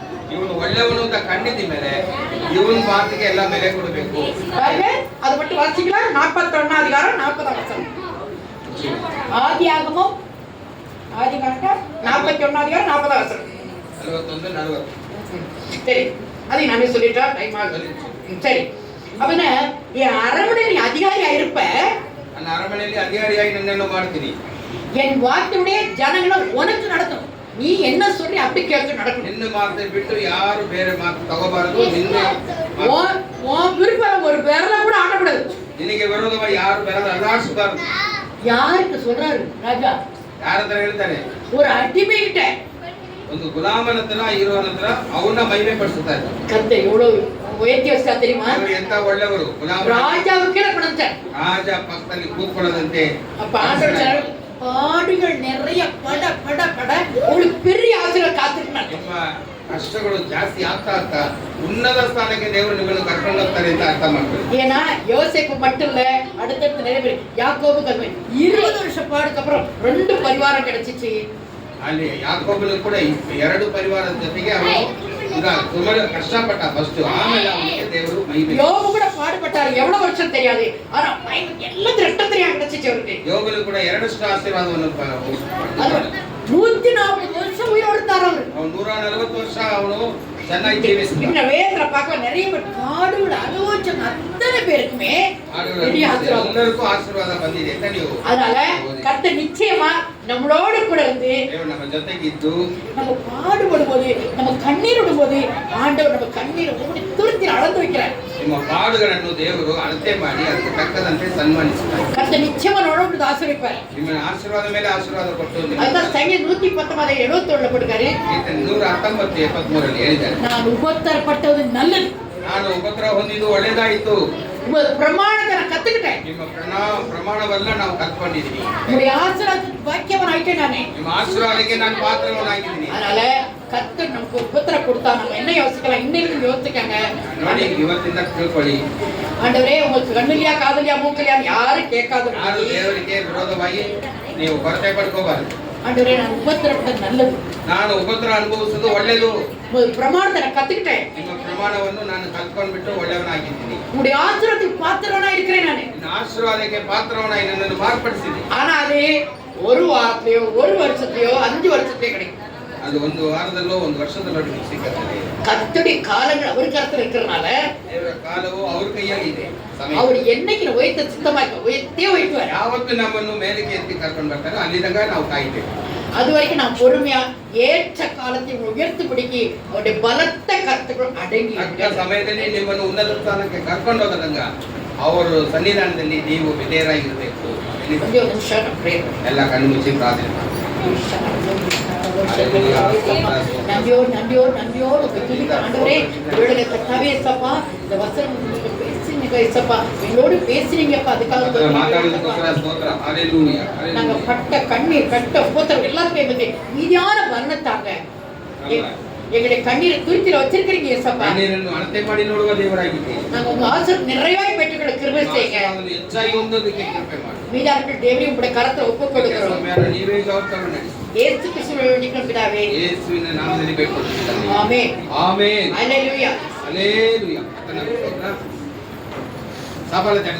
ಇವನು ಒಳ್ಳೆಯವನು ಅಂತ ಕಂಡಿದ್ದ ಮೇಲೆ ಇವನ ಮಾತಿಗೆ ಎಲ್ಲ ಬೆಲೆ ಕೊಡಬೇಕು. அது மட்டும் வாசிக்கலாம். 41 அதிகாரம் 40 வசனம். ஆதியாகமம் 41 அதிகாரம் 40 வசனம். 41 40. சரி, அதை நானே சொல்லிட்டா டைம் ஆகுது. சரி, அவன என் அரண்மனையில் அதிகாரியா இருப்ப, ನನ್ನ ಅರಮನೆಯಲ್ಲಿ ಅಧಿಕಾರಿಯಾಗಿ ನನ್ನನ್ನು ಮಾಡ್ತೀನಿ. என் வார்த்தையுடைய ஜனங்களை உனக்கு நடத்தும். நீ என்ன சொல்லி அப்படி கேட்க நடக்கணும். ನಿನ್ನ ಮಾತು ಬಿಟ್ಟು ಯಾರು ಬೇರೆ ಮಾತು ತಗೋಬಾರದು. உன் விருப்பம் ஒரு விரல கூட ஆடக்கூடாது. ನಿನಗೆ ವಿರೋಧವಾಗಿ ಯಾರು ಬೆರಳು ಅಲ್ಲಾಡಿಸಬಾರದು. யாருக்கு சொல்றாரு ராஜா? ಯಾರ ಹತ್ರ ಹೇಳ್ತಾನೆ? ஒரு அடிமைகிட்ட, ಒಂದು ಗುಲಾಮನ ಹತ್ರ ಇರೋನ ಹತ್ರ ಅವನ್ನ ಮಹಿಮೆ ಪಡಿಸ್ತಾ ಇದ್ದ. கத்தை எவ்வளவு உயர்த்தி வச்சா தெரியுமா? ಅವರು ಎಂತ ಒಳ್ಳೆಯವರು. ಗುಲಾಮ ராஜாவுக்கே கொண்டாங்க. ರಾಜ ಪಕ್ಕದಲ್ಲಿ ಕೂತ್ಕೊಳ್ಳದಂತೆ. அப்ப ஆண்டவர் பாடுகள் நிறைய பட பட பட உங்களுக்கு பெரிய ஆசீர்வாದ காத்துக்கிட்டாங்க. ನಿಮ್ಮ ಕಷ್ಟಗಳು ಜಾಸ್ತಿ ಆಗ್ತಾ ಆಗ್ತಾ ಉನ್ನತ ಸ್ಥಾನಕ್ಕೆ ದೇವರು ನಿಮ್ಮನ್ನು ಕರ್ಕೊಂಡು ಹೋಗ್ತಾರೆ ಅಂತ ಅರ್ಥ ಮಾಡ್ಕೊಳ್ಳಿ. ஏன்னா யோசேப்பு மட்டும் இல்ல, அடுத்தடுத்து நிறைய பேர் யாக்கோபு கல்வி 20 வருஷம் பாடுக்கு அப்புறம் 2 பரிவாரம் கிடைச்சிச்சு. ಅಲ್ಲಿ ಯಾಕೋಬನು ಕೂಡ 2 ಪರಿವಾರದ ಜೊತೆಗೆ ಅವನು ತುಂಬಾ ಕಷ್ಟಪಟ್ಟ ಫಸ್ಟ್. ಆಮೇಲೆ ಅವನಿಗೆ ದೇವರು ಮಹಿಮೆ. யோபு கூட பாடுபட்டாரு. எவ்வளவு வருஷம் தெரியாது, ஆனா எல்லாத்தையும் ரெட்டத்திரியா கிடைச்சிச்சு அவருக்கு. ಯೋಬನು ಕೂಡ 2 ಆಶೀರ್ವಾದವನ್ನು 140 வருஷம் உயிரோடுத்தார் அவர். ಅವನು 140 ವರ್ಷ ಅವನು ಚೆನ್ನಾಗಿ ಜೀವಿಸಿದ. இந்த வேதத்துல பார்க்க நிறைய பேர் பாடுகள் அனுபவிச்ச அத்தனை பேருக்குமே பெரிய ஆசீர்வாதம். ಎಲ್ಲರಿಗೂ ಆಶೀರ್ವಾದ ಬಂದಿದೆ ಅಂತ ನೀವು. அதனால கர்த்தர் நிச்சயமா நம்மளோட கூட இருந்து ದೇವರು ನಮ್ಮ ಜೊತೆಗಿದ್ದು நம்ம பாடுபடும் போது, நம்ம கண்ணீர் விடும்போது ஆண்டவர் நம்ம கண்ணீரை துருத்தி அளந்து வைக்கிறார். ನಿಮ್ಮ ಪಾಡುಗಳನ್ನು ದೇವರು ಅಳತೆ ಮಾಡಿ ಅದಕ್ಕೆ ತಕ್ಕದಂತೆ ಸನ್ಮಾನಿಸುತ್ತಾರೆ. கர்த்தர் நிச்சயமா நம்மளோட ஆசீர்வதிப்பார். ನಿಮ್ಮ ಆಶೀರ್ವಾದ ಮೇಲೆ ಆಶೀರ್ವಾದ ಕೊಟ್ಟು அதுதான் சங்கீதம் 119 77 போட்டுக்காரு. 119 73 ಹೇಳಿದ್ದಾರೆ, நான் உபத்திரப்பட்டது நல்லது, ನಾನು ಉಪದ್ರ ಹೊಂದಿದ್ದು ಒಳ್ಳೆದಾಯಿತು. உங்க பிரமாணத்தை நான் கத்துக்கிட்டேன், ನಿಮ್ಮ ಪ್ರಮಾಣವಲ್ಲ ನಾವು ಕಲ್ತ್ಕೊಂಡಿದ್ದೀನಿ. உங்களுடைய ஆசீர்வாதத்துக்கு பாக்கியவன் ஆயிட்டேன் நானே. ನಿಮ್ಮ ಆಶೀರ್ವಾದಕ್ಕೆ ನಾನು ಪಾತ್ರವನಾಗಿದ್ದೀನಿ. அதனால கர்த்தர் நமக்கு உபத்திரம் கொடுத்தா நம்ம என்ன யோசிக்கலாம்? இன்னைக்கு யோசிக்காங்க. ನೋಡಿ, ಇವತ್ತಿಂದ ತಿಳ್ಕೊಳ್ಳಿ, ஆண்டவரே உங்களுக்கு கண்ணுலியா காதலியா மூக்கலியா யாரும் கேட்காத ಯಾರು ದೇವರಿಗೆ ವಿರೋಧವಾಗಿ ನೀವು ಕೊರತೆ ಪಡ್ಕೋಬಾರದು. ஆண்டவரே நான் உபத்திரப்பட்டது நல்லது, ನಾನು ಉಪದ್ರ ಅನುಭವಿಸುವುದು ಒಳ್ಳೆಯದು. உங்க பிரமாணத்தை நான் கத்துக்கிட்டேன், ನಿಮ್ಮ ಪ್ರಮಾಣವನ್ನು ನಾನು ಕಲ್ತ್ಕೊಂಡ್ಬಿಟ್ಟು ಒಳ್ಳೆಯವನಾಗಿದ್ದೀನಿ. உங்களுடைய ஆசீர்வாதத்துக்கு பாத்திரவனா இருக்கிறேன் நானு. ನಿನ್ನ ಆಶೀರ್ವಾದಕ್ಕೆ ಪಾತ್ರವನಾಗಿ ನನ್ನನ್ನು ಮಾರ್ಪಡಿಸಿದೆ. ஆனா அது ஒரு வாரத்திலயோ ஒரு வருஷத்திலயோ 5 வருஷத்திலயோ கிடைக்கும். ಅದು ಒಂದು ವಾರದಲ್ಲೋ ಒಂದು ವರ್ಷದಲ್ಲೋ ನಿಮಗೆ ಸಿಕ್ಕತ್ತದೆ. கர்த்தருடைய காலங்கள் அவர் கருத்துல இருக்கிறனால ದೇವರ ಕಾಲವು ಅವ್ರ ಕೈಯಾಗಿದೆ. அவர் என்னைக்கு உயர்த்த சித்தமா உயர்த்தே உயர்த்துவார். ಯಾವತ್ತು ನಮ್ಮನ್ನು ಮೇಲಕ್ಕೆ ಎತ್ತಿ ಕರ್ಕೊಂಡು ಬರ್ತಾರೋ ಅಲ್ಲಿ ತನಕ ನಾವು ಕಾಯ್ತೇವೆ. அது வரைக்கும் நான் பொறுமையா ஏற்ற காலத்தை உயர்த்து பிடிக்கி அவருடைய பலத்த கருத்துக்கள் அடங்கி ತಕ್ಕ ಸಮಯದಲ್ಲಿ ನಿಮ್ಮನ್ನು ಉನ್ನತ ಸ್ಥಾನಕ್ಕೆ ಕರ್ಕೊಂಡು ಹೋಗದಂಗ ಅವರು ಸನ್ನಿಧಾನದಲ್ಲಿ ನೀವು ವಿಧೇಯರಾಗಿರಬೇಕು. கொஞ்சம் நிமிஷம் நான் pray பண்றேன். ಎಲ್ಲ ಕಣ್ಣು ಮುಚ್ಚಿ ಪ್ರಾರ್ಥನೆ ಮಾಡಿ. நன்றியோடு ஆண்டவரே இவளுடைய கர்த்தாவே ஏசப்பா, இந்த வசனம் பேசினீங்க ஏசப்பா, எங்களோடு பேசினீங்கப்பா, அதுக்காக ಮಾತಾಡೋದಕ್ಕೋಸ್ಕರ ಸ್ತೋತ್ರ. Hallelujah, hallelujah. நாங்க பட்ட கண்ணீர் கட்ட உபத்திரம் எல்லாத்தையும் வந்து மீதியான மரணத்தாங்க எங்களுடைய கண்ணீரை துருத்தில வச்சிருக்கிறீங்க ஏசப்பா. ಕಣ್ಣೀರನ್ನು ಅಳತೆ ಮಾಡಿ ನೋಡುವ ದೇವರಾಗಿದ್ದೀರಿ. நாங்க உங்க ஆசீர்வாதம் நிறைவாய் பெற்றுக்கொள்ள கிருபை செய்யுங்க. ಆಶೀರ್ವಾದವನ್ನು ಹೆಚ್ಚಾಗಿ ಹೊಂದೋದಕ್ಕೆ ಕೃಪೆ ಮಾಡಿ. மீதான தேவரையும் உங்களுடைய கரத்துல ஒப்புக் கொடுக்கிறோம். ನೀವೇ ಜವಾಬ್ದಾರಿ ನಡೆಸಿ. இயேசு கிறிஸ்துவின் பிதாவே, ಯೇಸುವಿನ ನಾಮದಲ್ಲಿ ಬೇಡಿಕೊಳ್ಳುತ್ತೇನೆ. ஆமென். ಆಮೆನ್. ஹல்லேலூயா. ಹಲ್ಲೆಲೂಯಾ. ಸಫಲ ಜನ